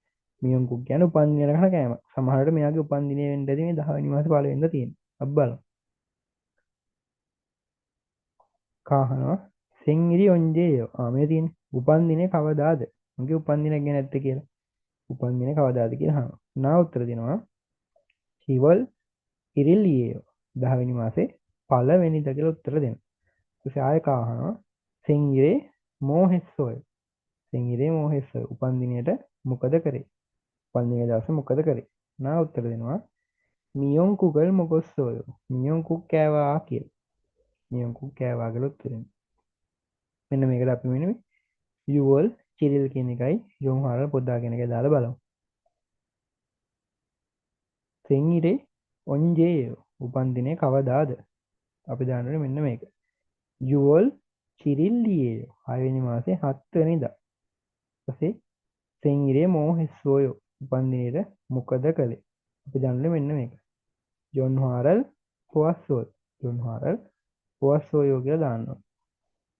මියොන්කුක් කියන්නේ උපන්දිනය කරන කෑම. සමහරවිට මෙයාගේ උපන්දිනය වෙන්න ඇති මේ 10 වෙනි මාස 1 වෙනිදා තියෙන්නේ. අපි බලමු. කාහනවා සෙන්ගිරි ඔන්ජේයෝ. මේ තියෙන්නේ උපන්දිනේ කවදාද? මගේ උපන්දින ගැන නැත්තේ කියලා. උපන්දිනේ කවදාද කියලා අහනවා. නා උත්තර දෙනවා ශීවල් ඉරිලියෝ 10 වෙනි මාසේ 1 වෙනිදා කියලා උත්තර දෙනවා. ඊට ආයෙ කාහනවා සෙන්ගිරේ මොහෙස්සෝය. සෙන්ගිරේ මොහෙස්සෝය උපන්දිනයට මොකද කරේ? උපන්දිනේ දවසේ මොකද කරේ? නා උත්තර දෙනවා මියොන් කුගල් මොගොස්සෝය. මියොන් කුක් කෑවා කියලා. මියොන් කුක් කෑවා කියලා උත්තර දෙනවා. මෙන්න මේකට අපි මෙන්න යුවල් චිරිල් කියන එකයි යොන්හාරල් පොද්දා කියන එකයි දාලා බලමු. සෙන්ගිරේ ඔන්ජේයෝ උපන්දිනේ කවදාද? අපි දාන්නේ මෙන්න මේක. යුවල් චිරිල්ලියෝ 6 වෙනි මාසේ 7 වෙනිදා. ඊපස්සේ සෙන්ගිරේ මොහෙස්සෝයෝ උපන්දිනේට මොකද කළේ? අපි දාන්නේ මෙන්න මේක. යොන්හාරල් පොස්සෝය. යොන්හාරල් පොස්සෝයෝ කියලා දානවා.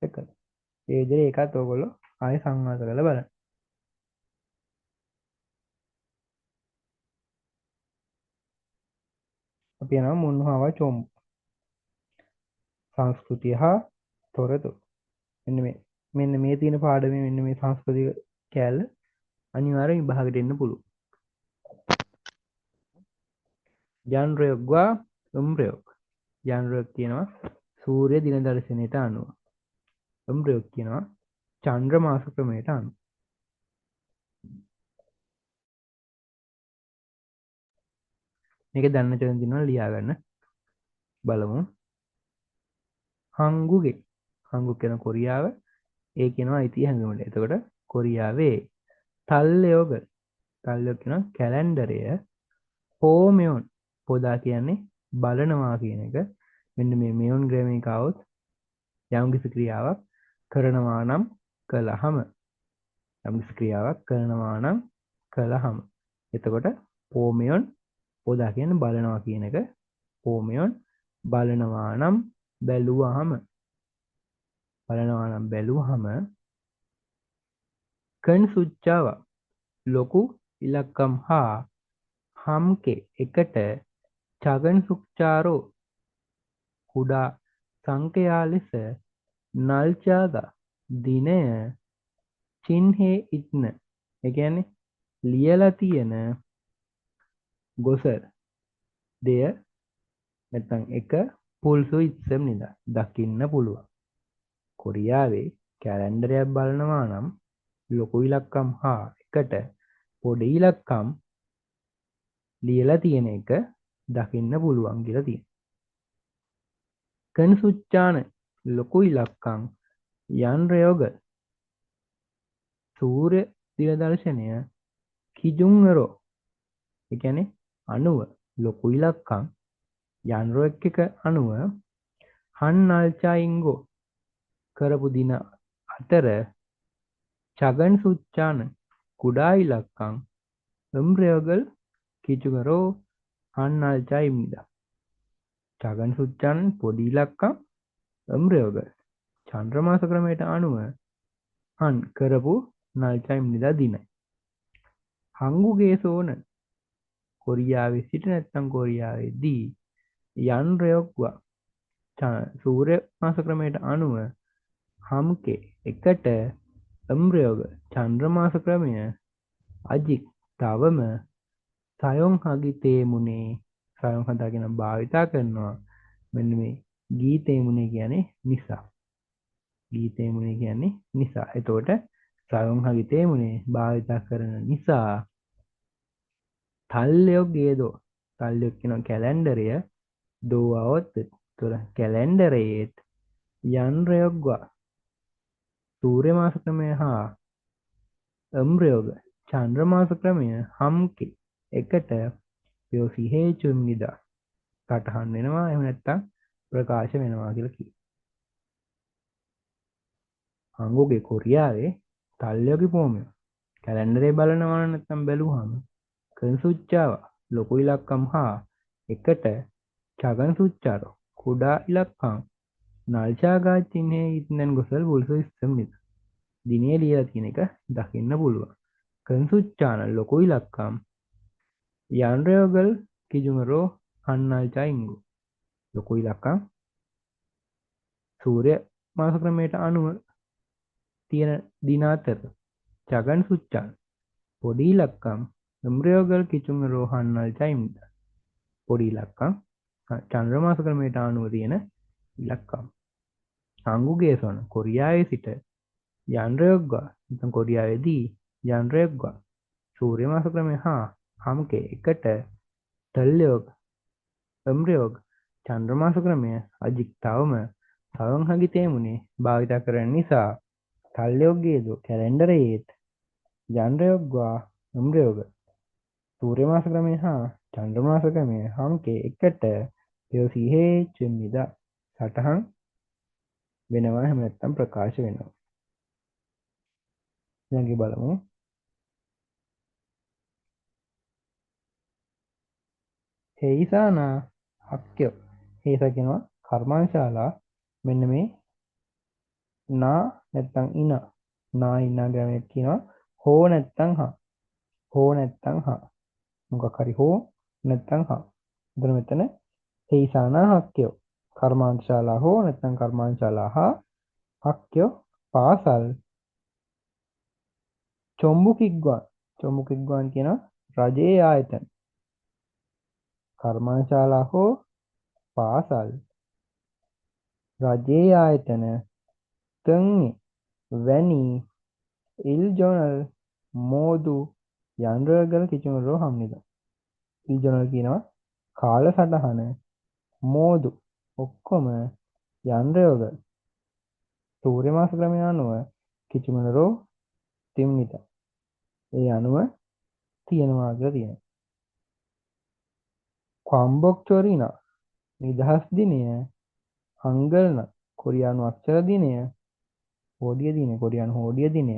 එකද? ඒ විදිහට ඒකත් ඔයගොල්ලෝ ආයෙ සංවාද කරලා බලන්න. අපි යනවා මුන්හාවා චොම්බු. සංස්කෘතිය හා තොරතුරු. මෙන්න මේ තියෙන පාඩමේ මෙන්න මේ සංස්කෘතික කැලේ අනිවාර්යෙන් විභාගෙට එන්න පුළුවන්. ජන්රයොග්වා උම්රයොග්. ජන්රයොග් කියනවා සූර්ය දින දර්ශනයට අනුව. උම්රයොග් කියනවා චන්ද්‍ර මාස ක්‍රමයට අනුව. මේක දන්න චරන් දිනවා ලියා ගන්න. බලමු. හංගුගේ. හංගු කියන කොරියාව. ඒ කියනවා ඉතිහාස හැඟුමට. එතකොට කොරියාවේ තල්ලයෝග. තල්ලයෝග කියන කැලෙන්ඩරය හෝමියොන් පොදා කියන්නේ බලනවා කියන එක. මෙන්න මේ මෙයොන් ග්‍රැමීක આવොත් යම් කිසි ක්‍රියාවක් කරනවා නම් කළාම යම් කිසි ක්‍රියාවක් කරනවා නම් කළාම එතකොට හෝමියොන් පොදා කියන්නේ බලනවා කියන එක. හෝමියොන් බලනවා නම් බැලුවාම බලනවා නම් බැලුවාම කන් සුච්චාව ලොකු ඉලක්කම් හා හම්කේ එකට චගන් සුක්චාරෝ කුඩා සංකයා ලෙස නල්චාගා දිනය චින්හේ ඉත්න. ඒ කියන්නේ ලියලා තියෙන ගොසර් දෙය නැත්නම් එක පුල්සු ඉත්සම් නිදා දකින්න පුළුවන්. කොරියාවේ කැලෙන්ඩරයක් බලනවා නම් ලොකු ඉලක්කම් හා එකට පොඩි ඉලක්කම් ලියලා තියෙන එක දකින්න පුළුවන් කියලා තියෙනවා. කන් සුච්චාන ලොකු ඉලක්කම් යන්රයෝග සූර්ය දින දර්ශනය කිජුන්වරෝ. ඒ කියන්නේ අණුව ලොකු ඉලක්කම් යන්රෝ එක අණුව හන්නල්චායින්ගෝ කරපු දින අතර චගන් සුච්චාන කුඩා ඉලක්කම් එම්රයෝගල් කිචුගරෝ හන්නල්චායිම්නිදා. චගන් සුච්චාන පොඩි ඉලක්කම් එම්රයෝගල් චන්ද්‍රමාස ක්‍රමයට අනුව හන් කරපු නල්චායිම්නිදා දිනයි. හංගුගේ සෝන කොරියාවේ සිට නැත්නම් කොරියාවේදී යන්රයොක්වා සූර්ය මාස ක්‍රමයට අනුව හම්කේ එකට එම්රයෝග චන්ද්‍රමාස ක්‍රමය අජික් තවම සයොන් හගිතේ මුනේ සයොන් හදාගෙන භාවිතා කරනවා. මෙන්න මේ ගීතේ මුනේ කියන්නේ නිසා. ගීතේ මුනේ කියන්නේ නිසා. එතකොට සයොන්හගිතේ මුනේ භාවිත කරන නිසා තල්යොගේදෝ තල්යොක් කියන කැලෙන්ඩරය දෝවොත් තොර කැලෙන්ඩරයේත් යන්රයොග්වා සූර්ය මාස ක්‍රමය හා අම්රයෝග චන්ද්‍ර මාස ක්‍රමය හම්කි එකට යොසිහේචුම් නිදා සටහන් වෙනවා එහෙම නැත්නම් ප්‍රකාශ වෙනවා කියලා කිව්වා. හංගෝගේ කොරියාවේ තල්යොගි පොමය කැලෙන්ඩරේ බලනවා නැත්නම් බැලුවාම කන් සුච්චාව ලොකු ඉලක්කම් හා එකට චගන් සුච්චාරෝ කුඩා ඉලක්කම් නල්චාගා චිහ්නේ ඉතනන් ගොසල් බුල්සෝ ඉස්සම් නිද දිනේ ලියලා තියෙන එක දකින්න පුළුවන්. කන් සුච්චාන ලොකු ඉලක්කම් යන්රයෝගල් කිජුමරෝ හන්නල්චා ඉංගු ලොකු ඉලක්කම් සූර්ය මාස ක්‍රමයට අනුව තියෙන දින අතර චගන් සුච්චාන පොඩි ඉලක්කම් එම්බ්‍රයෝගල් කිචුමරෝ හන්නල්චා ඉම්ද පොඩි ඉලක්කම් චන්ද්‍ර මාස ක්‍රමයට අනුව තියෙන ඉලක්කම්. අංගුගේ සොන කොරියාවේ සිට යන්රයොග්වා නැත්නම් කොරියාවේදී යන්රයොග්වා සූර්ය මාස ක්‍රමය හා හම්කේ එකට තල්යොග් එම්බ්‍රයෝග චන්ද්‍ර මාස ක්‍රමය අජික්තාවම සවංහගිතේ මුනේ භාවිත කරන නිසා තල්යොග්ගේදෝ කැලෙන්ඩරයේත් යන්රයොග්වා එම්බ්‍රයෝග සූර්ය මාස ක්‍රමය හා චන්ද්‍ර මාස ක්‍රමය හම්කේ එකට යොසිහේ චුම්නිදා සටහන් වෙනවා එහෙම නැත්නම් ප්‍රකාශ වෙනවා. ඊළඟට බලමු හේයිසානා හක්්‍යෝ හේස කියනවා කර්මාන්තශාලා මෙන්න මේ නා නැත්නම් ඉන නා ඉනා ග්‍රාමයක් කියනවා හෝ නැත්නම් හා මොකක් හරි හෝ නැත්නම් හා. එතන මෙතන හේයිසානා හක්්‍යෝ කර්මාන්තශාලා හෝ නැත්නම් කර්මාන්තශාලා හා හක්්‍යෝ පාසල් චොම්බුකිග්වාන් කියනවා රජයේ ආයතන කර්මාන්තශාලා හෝ පාසල් රජයේ ආයතන තං වැනි ඉල්ජොනල් මෝදු යන්රගල් කිචුමරෝ හම්නිද ඉල්ජොනල් කියනවා කාලසටහන මෝදු ඔක්කොම යන්රයෝග සූර්ය මාස ක්‍රමය අනුව කිචුමනරෝ තිම්නිත ඒ අනුව තියෙනවා කියලා තියෙනවා. කොම්බොක්චොරින නිදහස් දිනය හංගල්න කොරියානු අක්ෂර දිනය හෝඩිය දිනය කොරියානු හෝඩිය දිනය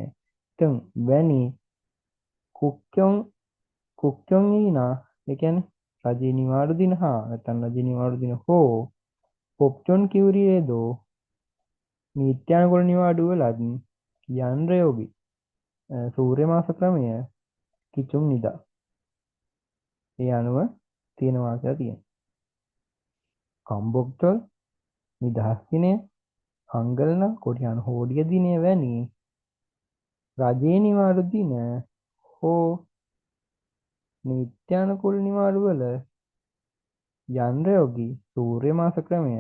තං වැනි කුක්්‍යොන් ඊනා ඒ කියන්නේ රජයේ නිවාඩු දින හා නැත්නම් රජයේ නිවාඩු දින හෝ පොප්චොන් කිව්රියේදෝ නීත්‍යානුකූල නිවාඩු වලත් යන්රයෝගි සූර්ය මාස ක්‍රමය කිචුම් නිදා ඒ අනුව තියෙනවා කියලා තියෙනවා. කම්බොක්චොල් නිදහස් දිනය හංගල්න කොරියානු හෝඩිය දිනය වැනි රජයේ නිවාඩු දින හෝ නීත්‍යානුකූල නිවාඩු වල යන්රයෝගි සූර්ය මාස ක්‍රමය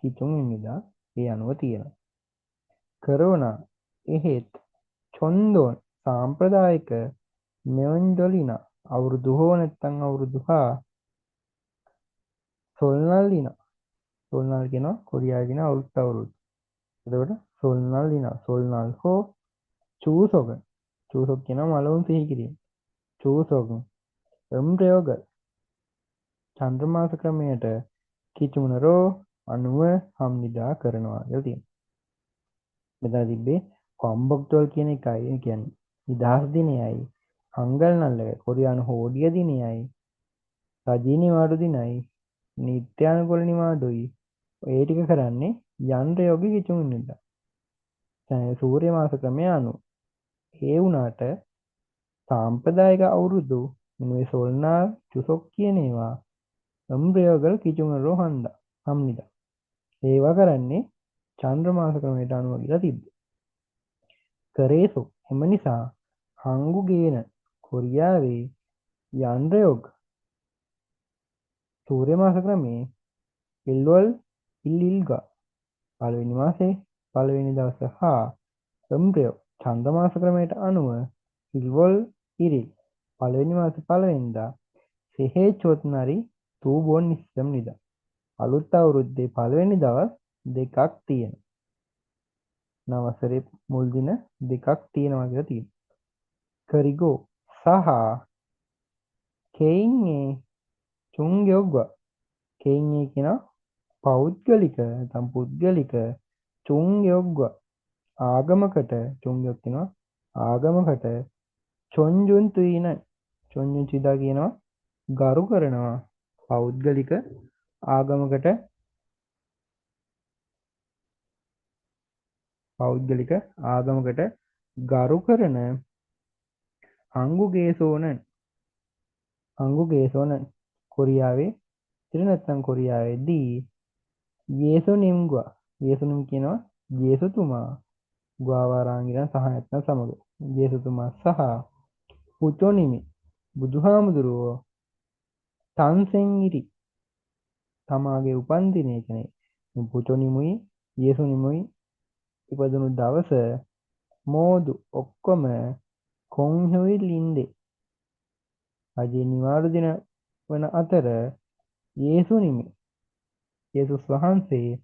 කිචුම් නිදා ඒ අනුව තියෙනවා. කරුණා එහෙත් චොන්දෝන් සාම්ප්‍රදායික මෙයොන්ඩොලින අවුරුදු හෝ නැත්නම් අවුරුදු හා සොල්නල් කියනවා කොරියාවේ කියන අවුරුදු. එතකොට සොල්නල් හෝ චූසොග කියනවා මලවුන් සිහි කිරීම. චූසොග එම්බ්‍රයෝග චන්ද්‍ර මාස ක්‍රමයට කිචුමනරෝ අනුව හම්නිදා කරනවා කියලා තියෙනවා. මෙතන තිබ්බේ කොම්බොක්ටොල් කියන එකයි කියන්නේ නිදහස් දිනයයි හංගල්නල්ල කොරියානු හෝඩිය දිනයයි රජී නිවාඩු දිනයි නීත්‍යානුකූල නිවාඩුයි ඒ ටික කරන්නේ යන්රයෝගි කිචුම් නිදා. සූර්ය මාස ක්‍රමය අනුව ඒ වුණාට සාම්ප්‍රදායික අවුරුදු මේ සොල්නාල් චුසොක් කියන ඒවා එම්බ්‍රයෝගල් කිචුමරෝ හම්නිදා ඒවා කරන්නේ චන්ද්‍ර මාස ක්‍රමයට අනුව කියලා තිබ්බේ. කරේසු එම නිසා හංගුගේන කොරියාවේ යන්රයෝග සූර්ය මාස ක්‍රමේ ඉල්වල් ඉල්ගා පළවෙනි මාසේ පළවෙනි දවස හා එම්බ්‍රියෝ චන්ද්‍රමාස ක්‍රමයට අනුව සිල්වොල් ඉරිල් පළවෙනි මාසේ පළවෙනිදා සෙහෙචොත් නරි තූබොන් නිස්සම් නිදා අලුත් අවුරුද්දේ පළවෙනි දවස් දෙකක් තියෙනවා. නවසරේ මුල් දින දෙකක් තියෙනවා කියලා තියෙනවා. කරිගෝ සහ කෙයින්ගේ චුන්ගයොග්වා කෙයින්ගේ කියන පෞද්ගලික නැත්නම් පුද්ගලික චුන්ගයොග්වා ආගමකට චුන්ගයොග් කියනවා ආගමකට චොන්ජුන් තුයින චොන්ජුන් චිදා කියනවා ගරු කරනවා පෞද්ගලික ආගමකට ගරු කරන අංගුගේසෝනන් කොරියාවේ ඉතින් නැත්නම් කොරියාවේදී යේසුනිම් කියනවා යේසුතුමා ගුවාවාරාංගිරන් සහ නැත්නම් සමග යේසුතුමා සහ පුචොනිමි බුදුහාමුදුරුවෝ තන්සෙන්ගිරි තමාගේ උපන්දිනය කියන්නේ පුචොනිමුයි යේසුනිමුයි ඉපදුණු දවස මෝදු ඔක්කොම කොන්හොයි ලින්දේ රජේ නිවාඩු දින වන අතර යේසුස් වහන්සේ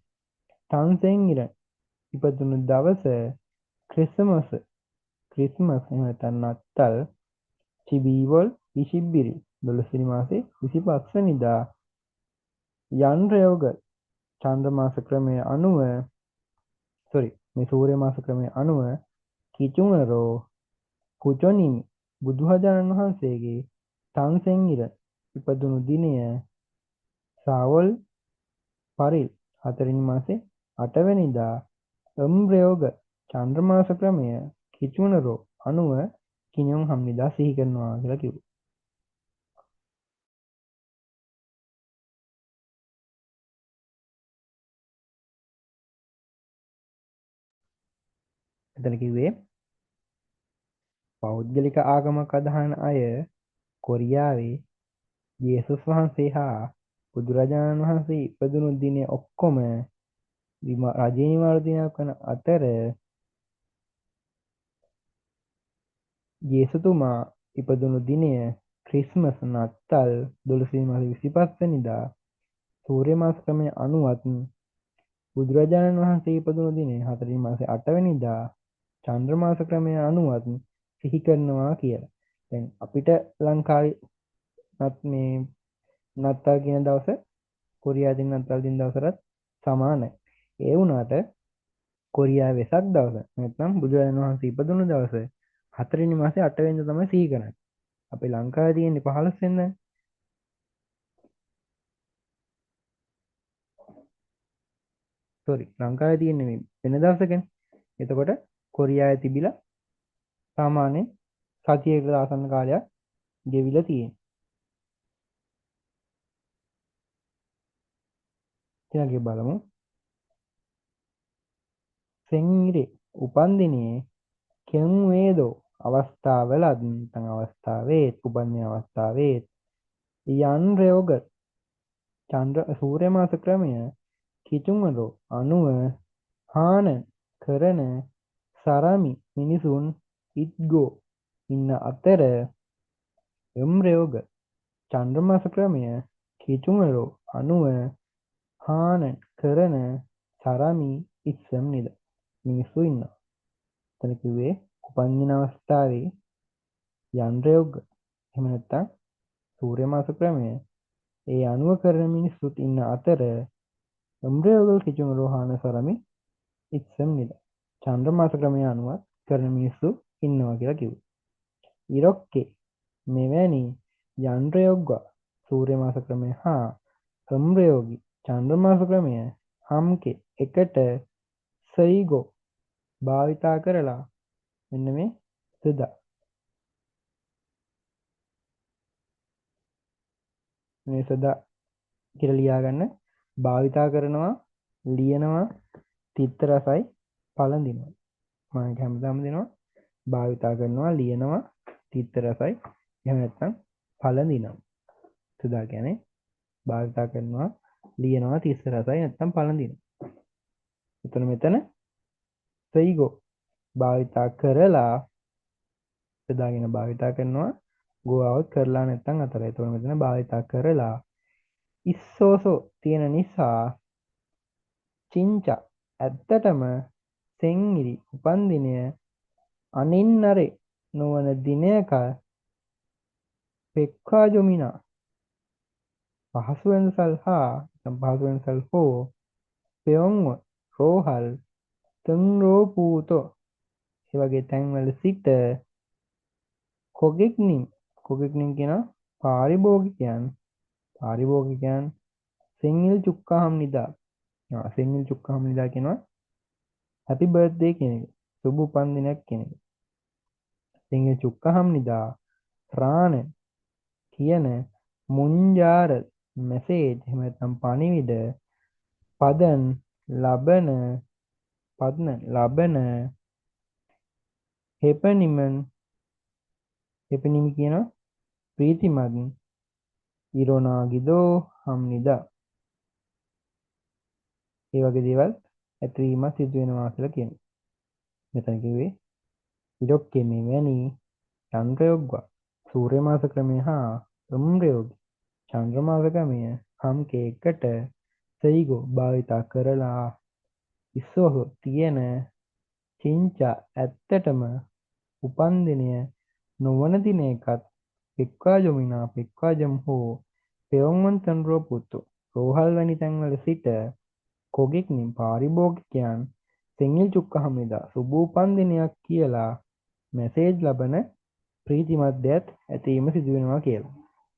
තන්සෙන්ගිර ඉපදුණු දවස ක්‍රිස්මස් එහෙම නැත්නම් නත්තල් චිබීවොල් 22 12 වෙනි මාසේ 25 වෙනිදා යන්රයෝග චන්ද්‍ර මාස ක්‍රමයේ අනුව මේ සූර්ය මාස ක්‍රමයේ අනුව කිචුනරෝ පුචොනිමි බුදුරජාණන් වහන්සේගේ තන්සෙන්ගිර ඉපදුණු දිනය සාවොල් පරිල් 4 වෙනි මාසේ 8 වෙනිදා එම්බ්‍රයෝග චන්ද්‍ර මාස ක්‍රමය කිචුනරෝ අනුව කිනියොන් හම්නිදා සිහි කරනවා කියලා කිව්වා. එතන කිව්වේ පෞද්ගලික ආගමක් අදහන අය කොරියාවේ යේසුස් වහන්සේ හා බුදුරජාණන් වහන්සේ ඉපදුණු දිනේ ඔක්කොම රජේ නිවාඩු දිනයක් වන අතර යේසුතුමා ඉපදුණු දිනය ක්‍රිස්මස් නත්තල් 12 වෙනි මාසේ 25 වෙනිදා සූර්ය මාස ක්‍රමයේ අනුවත් බුදුරජාණන් වහන්සේ ඉපදුණු දිනේ 4 වෙනි මාසේ 8 වෙනිදා චන්ද්‍ර මාස ක්‍රමයේ අනුවත් සිහි කරනවා කියලා. දැන් අපිට ලංකාවේ මේ නත්තල් කියන දවස කොරියාවේ නත්තල් දින දවසට සමානයි. ඒ වුණාට කොරියාවේ වෙසක් දවස නැත්නම් බුදුරජාණන් වහන්සේ ඉපදුණු දවස 4 වෙනි මාසේ 8 වෙනිදා තමයි සිහි කරන්නේ. අපේ ලංකාවේ තියෙන්නේ 15 වෙනිදා. ලංකාවේ තියෙන්නේ මේ වෙන දවසකනේ. එතකොට කොරියාවේ තිබිලා සාමාන්‍ය සතියකට ආසන්න කාලයක් ගෙවිලා තියෙනවා. ඊළඟට බලමු. සෙන්ගිරේ උපන්දිනේ කෙන්වේදෝ අවස්ථාවලත් නැත්නම් අවස්ථාවේ උපන්දින අවස්ථාවේ යන් රයෝග චන්ද්‍ර සූර්ය මාස ක්‍රමය කිචුන්වරෝ අනුව හාන කරන සරමි මිනිසුන් ඉත්ගෝ ඉන්න අතර එම්රයෝග චන්ද්‍ර මාස ක්‍රමය කිචුන්වරෝ අනුව හාන කරන සරමි ඉස්සම් නිද මිනිස්සු ඉන්නවා. එතන කිව්වේ උපන්දින අවස්ථාවේ යන්රයෝග එහෙම නැත්නම් සූර්ය මාස ක්‍රමය ඒ අනුව කරන මිනිස්සුත් ඉන්න අතර එම්බ්‍රයෝගල් කිචුන් රෝහාන සරමි ඉස්සම් නිද චන්ද්‍ර මාස ක්‍රමය අනුව කරන මිනිස්සු ඉන්නවා කියලා කිව්වා. ඉරොක්කේ මෙවැනි යන්රයෝග්වා සූර්ය මාස ක්‍රමය හා එම්බ්‍රයෝගී චන්ද්‍ර මාස ක්‍රමය හම්කේ එකට සයිගෝ භාවිතා කරලා මෙන්න මේ සදා මේ සදා කියලා ලියා ගන්න භාවිතා කරනවා ලියනවා තිත්ත රසයි පළඳිනවා මම හැමදාම දෙනවා භාවිතා කරනවා ලියනවා තිත්ත රසයි එහෙම නැත්නම් පළඳිනවා සදා කියන්නේ භාවිතා කරනවා ලියනවා තිත්ත රසයි නැත්නම් පළඳිනවා. එතන මෙතන සයිගෝ භාවිතා කරලා යොදාගෙන භාවිතා කරනවා go આવොත් කරලා නැත්නම් අතර. එතකොට මෙතන භාවිතා කරලා ඉස්සෝසෝ තියෙන නිසා චින්චා ඇත්තටම සෙන්ගිරි උපන්දිනය අනින්නරේ නොවන දිනයක පෙක්කා ජොමිනා පහසුවෙන්සල් හා පහසුවෙන්සල් හෝ පෙයොන්ව රෝහල් තුන්රෝ පූතෝ ඒ වගේ තැන්වල සිට කොගෙක්නින් කියන පාරිභෝගිකයන් සෙන්ගිල් චුක්කාහම් නිදා සෙන්ගිල් චුක්කාහම් නිදා කියනවා හැපි බර්ත්ඩේ කියන එක සුබ උපන්දිනයක් කියන එක. සෙන්ගිල් චුක්කාහම් නිදා රාණ කියන මුංජාර මැසේජ් එහෙම නැත්නම් පණිවිඩ පදන් ලබන හෙපනිමි කියන ප්‍රීතිමත් ඉරෝනාගිදෝ හම්නිදා ඒ වගේ දේවල් ඇතිවීමක් සිදු වෙනවා කියලා කියනවා. මෙතන කිව්වේ ඉරොක්කේ මෙවැනි චන්ද්‍රයොග්වා සූර්ය මාස ක්‍රමය හා උම්රයෝග චන්ද්‍ර මාස ක්‍රමය හම්කේ එකට සයිගෝ භාවිතා කරලා ඉස්සෝහෝ තියෙන චින්චා ඇත්තටම උපන්දිනය නොවන දිනයකත් පෙක්වාජම් හෝ පෙවොන්වන් තන්රෝ පුත්තු රෝහල් වැනි තැන්වල සිට කොගෙක්නින් පාරිභෝගිකයන් සෙන්ගිල් චුක්කහමිදා සුබ උපන්දිනයක් කියලා මැසේජ් ලබන ප්‍රීතිමත් දෙයක් ඇතිවීම සිදුවෙනවා කියලා.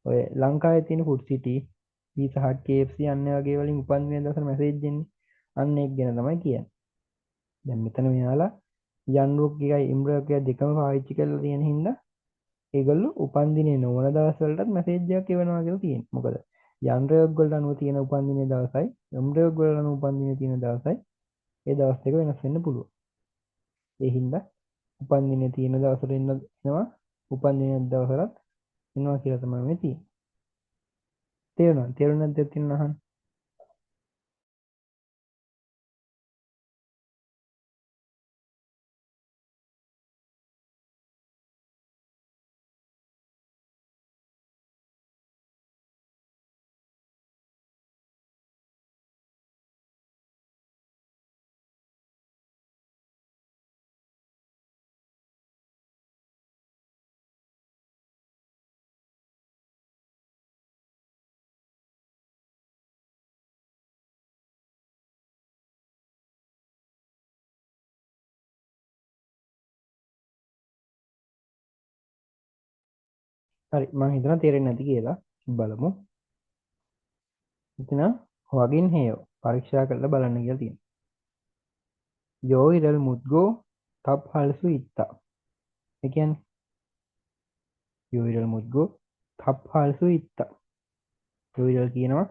ඔය ලංකාවේ තියෙන ෆුඩ් සිටි පීසා හට් KFC අන්න වගේ වලින් උපන්දින දවසට මැසේජ් දෙන්නේ අන්න ඒක ගැන තමයි කියන්නේ. දැන් මෙතන මෙයාලා යන්රුක් එකයි ඉම්රයක් එකයි දෙකම පාවිච්චි කරලා තියෙන හින්දා ඒගොල්ලෝ උපන්දිනේ නොවන දවස් වලටත් මැසේජ් එකක් එවනවා කියලා තියෙනවා. මොකද යන්රයක් වලට අනුව තියෙන උපන්දිනේ දවසයි ඉම්රයක් වලට අනුව උපන්දිනේ තියෙන දවසයි ඒ දවස් දෙක වෙනස් වෙන්න පුළුවන්. ඒ හින්දා උපන්දිනේ තියෙන දවසට එනවා උපන්දිනේ දවසට එනවා කියලා තමයි මේ තියෙන්නේ. තේරුණාද නැද්ද තියෙන අහන්න? හරි මම හිතනවා තේරෙන්නේ නැති කියලා. බලමු. එතන වගින් හේයෝ පරීක්ෂා කරලා බලන්න කියලා තියෙනවා. යෝයිරල් මුද්ගෝ තප් හල්සු ඉත්තා. ඒ කියන්නේ යෝයිරල් මුද්ගෝ තප් හල්සු ඉත්තා. යෝයිරල් කියනවා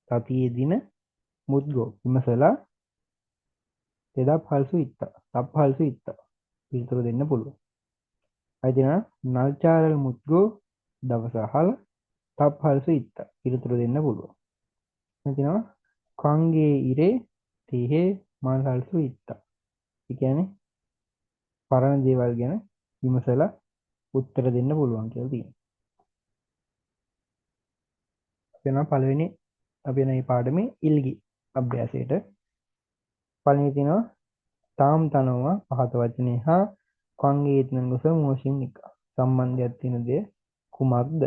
තතියේ දින මුද්ගෝ විමසලා තෙදප් හල්සු ඉත්තා. තප් හල්සු ඉත්තා. පිළිතුරු දෙන්න පුළුවන්. අයිතිනා නල්චාරල් මුද්ගෝ දවස අහලා තප් හල්සු ඉත්තා. පිළිතුරු දෙන්න පුළුවන්. එතනවා කංගේ ඉරේ තිහේ මල් හල්සු ඉත්තා. ඒ කියන්නේ පරණ දේවල් ගැන විමසලා උත්තර දෙන්න පුළුවන් කියලා තියෙනවා. අපි යනවා පළවෙනි අපි යන මේ පාඩමේ ඉල්ගි අභ්‍යාසයට. පළවෙනි තියෙනවා තාම් තනවා පහත වචනේ හා කංගේ ඉතනගොස මොෂින් එක සම්බන්ධයක් තියෙන දේ කුමක්ද?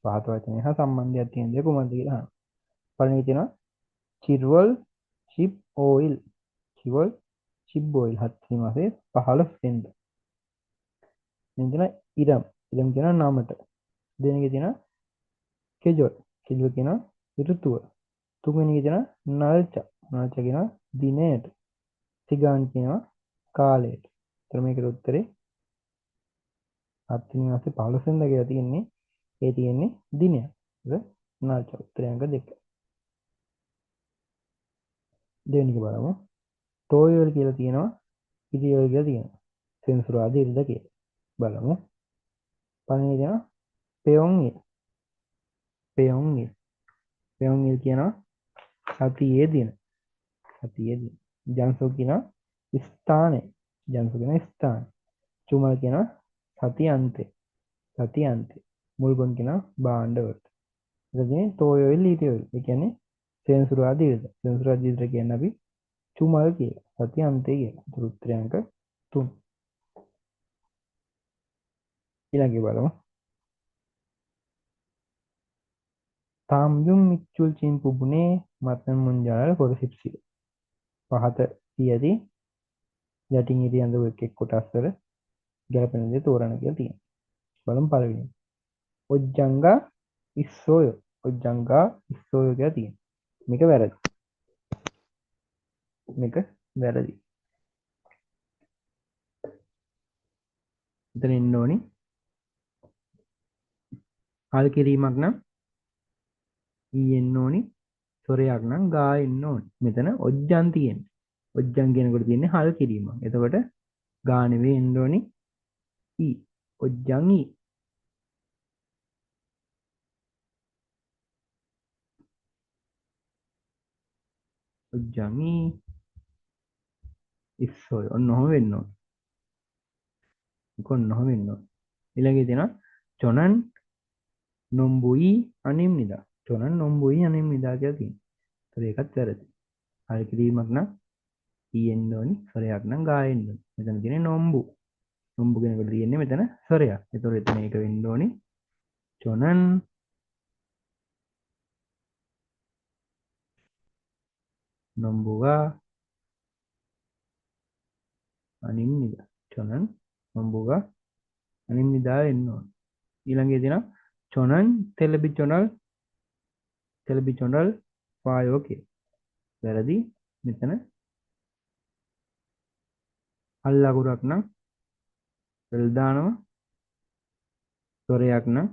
පහත වචනේ හා සම්බන්ධයක් තියෙන දේ කුමක්ද කියලා අහනවා. පළවෙනි තියෙනවා චිර්වල් ෂිප් ඔයිල්. චිර්වල් ෂිප් ඔයිල් 7 මාසේ 15 වෙනිදා. එතන ඉරම් කියන නාමයට. දෙවෙනි එක තියෙනවා කෙජොල්. කෙජොල් කියන ඍතුව. තුන්වෙනි එක තියෙනවා නල්ච. නල්ච කියන දිනයට. සිගාන් කියනවා කාලයට. ඒතර මේකට උත්තරේ 7 මාසේ 15 වෙනිදා කියලා තියෙන්නේ. ඒ තියෙන්නේ දිනය. ඒක නල්ච උත්තරය අංක 2. දෙවෙනි එක බලමු. තෝයල් කියලා තියෙනවා ඉරියල් කියලා තියෙනවා. සෙන්සුරාදා ඉරිදා කියලා. බලමු. පළවෙනි දෙනා පෙයොන්ගිල්. පෙයොන්ගිල්. පෙයොන්ගිල් කියනවා සතියේ දින. සතියේ දින. ජන්සෝ කියනවා ස්ථානය. ජංශ කියන ස්ථාන. චුමල් කියනවා සති අන්තේ. සති අන්තේ. මුල්ගොන් කියනවා භාණ්ඩ වලට. එතකොට තෝයෝයිල් ලීතියෝයිල්. ඒ කියන්නේ සෙන්සුරා දීර්ඝ. සෙන්සුරා දීර්ඝ කියන්නේ අපි චුමල් කියලා. සති අන්තේ කියලා. ඒතර උත්තරය අංක 3. ඊළඟට බලමු. Tamjung Michul Chimpubune Matan Munjal කොරසිප්සිය. පහත තියදී යටින් ඉරි අඳ එක් කොටස් වල ගැලපෙන දේ තෝරන්න කියලා තියෙනවා. බලමු පළවෙනි. ඔජ්ජංගා ඉස්සෝය. ඔජ්ජංගා ඉස්සෝය කියලා තියෙනවා. මේක වැරදි. මේක වැරදි. එතන එන්න ඕනි. හල් කිරීමක් නම් ඊ එන්න ඕනි. සොරයක් නම් ගා එන්න ඕනි. මෙතන ඔජ්ජන් තියෙන්නේ. ඔජ්ජන් කියනකොට තියෙන්නේ හල් කිරීමක්. එතකොට ගා නෙවෙයි එන්න ඕනි ඊ. ඔජ්ජන් ඊ. ඔජ්ජන් ඊ ඉස්සෝය. ඔන්න ඔහොම වෙන්න ඕනි. ඔන්න ඔහොම වෙන්න ඕනි. ඊළඟේ තියෙනවා චොනන් නොම්බුයි අනිම්නිදා. චොනන් නොම්බුයි අනිම්නිදා කියලා තියෙනවා. ඒතර ඒකත් වැරදි. හල් කිරීමක් නම් ඊ එන්න ඕනි. සොරයක් නම් ගා එන්න ඕනි. මෙතන තියෙන්නේ නොම්බු. නොම්බු කෙනෙකුට තියෙන්නේ මෙතන සොරයක්. ඒතකොට එතන ඒක වෙන්න ඕනි. චොනන් නොම්බුවා අනිම්නිදා. චොනන් නොම්බුවා අනිම්නිදා වෙන්න ඕනි. ඊළඟේ තියෙනවා චොනන් තෙලබිචොනල් වායෝ කියලා. වැරදි. මෙතන හල් ලකුරක් නම් සෙල් දානවා. සොරයක් නම්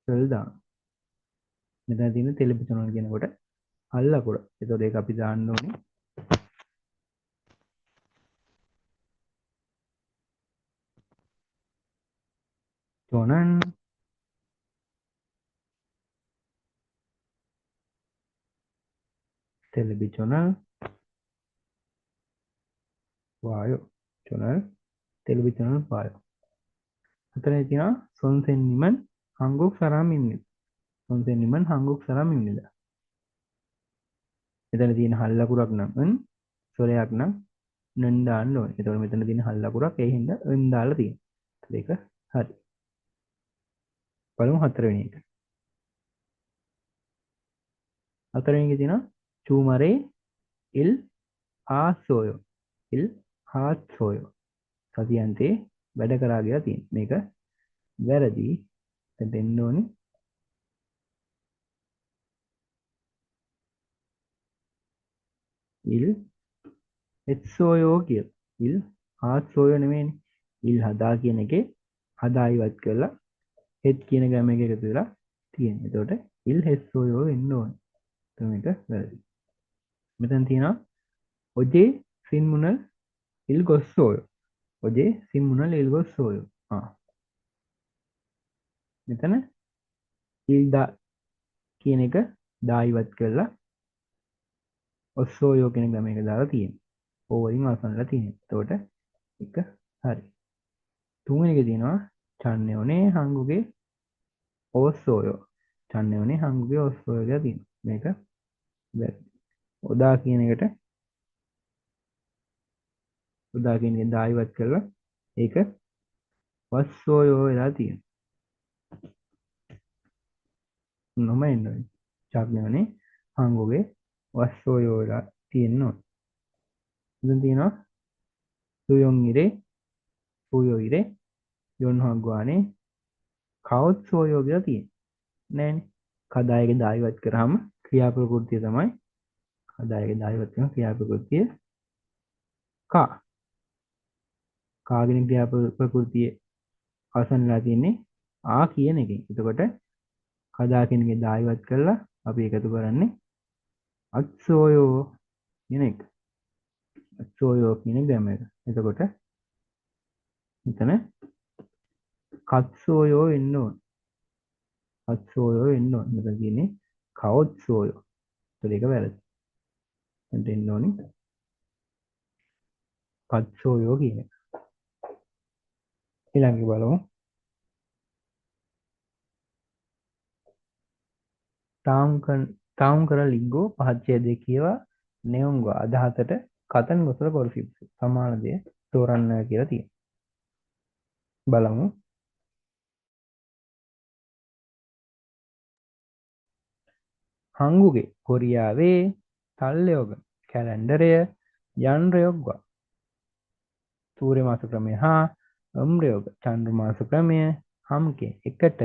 සෙල් දානවා. මෙතන තියෙන තෙලබිචොනල් කියනකොට හල් ලකුර. ඒතකොට ඒක අපි දාන්න ඕනේ. චොනන් තෙලබිචොනල් වායෝ. චොනල් තෙලබිචොනල් වායෝ. අතන තියෙනවා සොන්සෙන් නිමන් හංගුක් සරාම් ඉන්නේ. සොන්සෙන් නිමන් හංගුක් සරාම් ඉන්නේද. මෙතන තියෙන හල් ලකුරක් නම් න් සොරයක් නම් නන් දාන්න ඕනේ. එතකොට මෙතන තියෙන හල් ලකුරක් ඒ හින්දා න් දාලා තියෙනවා. ඒක හරි. බලමු හතරවෙනි එක. හතරවෙනි එකේ තියෙනවා චූමරේ ඉල් ආසෝයෝ. ඉල් හාත්සෝයෝ. සතියන්තේ වැඩ කරා කියලා තියෙනවා. මේක වැරදි. දැන් දෙන්න ඕනේ ඉල් එත්සෝයෝ කියලා. ඉල් හාත්සෝයෝ නෙමෙයිනේ. ඉල් හදා කියන එකේ හදා ඉවත් කරලා හෙත් කියන ගම එක එකතු වෙලා තියෙනවා. එතකොට ඉල් හෙස්සෝයෝ වෙන්න ඕනේ. එතකොට මේක වැරදි. මෙතන තියෙනවා ඔජේ සින්මුනල් ඉල් ගොස්සෝයෝ. ඔජේ සින්මුනල් ඉල් ගොස්සෝයෝ. මෙතන ඉල්දා කියන එක දා ඉවත් කරලා ඔස්සෝයෝ කියන ගම එක දාලා තියෙනවා. ඕවරින් අවසන්ලා තියෙනවා. එතකොට එක හරි. තුන්වෙනි එක තියෙනවා චන්නයෝනේ හංගුගේ ඔස්සෝයෝ. චන්නයෝනේ හංගුගේ ඔස්සෝයෝ කියලා තියෙනවා. මේක වැරදි. ඔදා කියන එකට උදා කියන එක දා ඉවත් කරලා ඒක වස්සෝයෝ වෙලා තියෙනවා. නොම එන්නේ. චන්නයෝනේ හංගුගේ වස්සෝයෝ වෙලා තියෙනවා. ඉතින් තියෙනවා සුයොන් ඉරේ සුයෝ ඉරේ යොන් හංගුවානේ කවුත් සෝයෝ කියලා තියෙනවා. නෑනේ. කදායක දායිවත් කරාම ක්‍රියා ප්‍රකෘතිය තමයි කදායක දායිවත් කරන ක්‍රියා ප්‍රකෘතිය කා. කාගෙන ක්‍රියා ප්‍රකෘතිය අවසන්ලා තියෙන්නේ ආ කියන එකෙන්. එතකොට කදා කියන එකේ දායිවත් කරලා අපි එකතු කරන්නේ අත්සෝයෝ කියන එක. අත්සෝයෝ කියන ගම එක. එතකොට මෙතන කත්සෝයෝ එන්න ඕන. කත්සෝයෝ එන්න ඕන. මෙතන තියෙන්නේ කවොත්සෝයෝ. ඒක වැරදි. එතන එන්න ඕනි පත්සෝයෝ කියන එක. ඊළඟට බලමු තාම් කර ලිංගෝ පහච්ඡේදයේ කියවා නෙවුම්ග අදහසට කතන් ගොසල කොරසිප්සු සමාන දේ තෝරන්න කියලා තියෙනවා. බලමු. හංගුගේ කොරියාවේ තල්ලයෝග කැලෙන්ඩරය යන්රයොග්වා සූර්ය මාස ක්‍රමය හා අම්රයෝග චන්ද්‍ර මාස ක්‍රමය හම්කේ එකට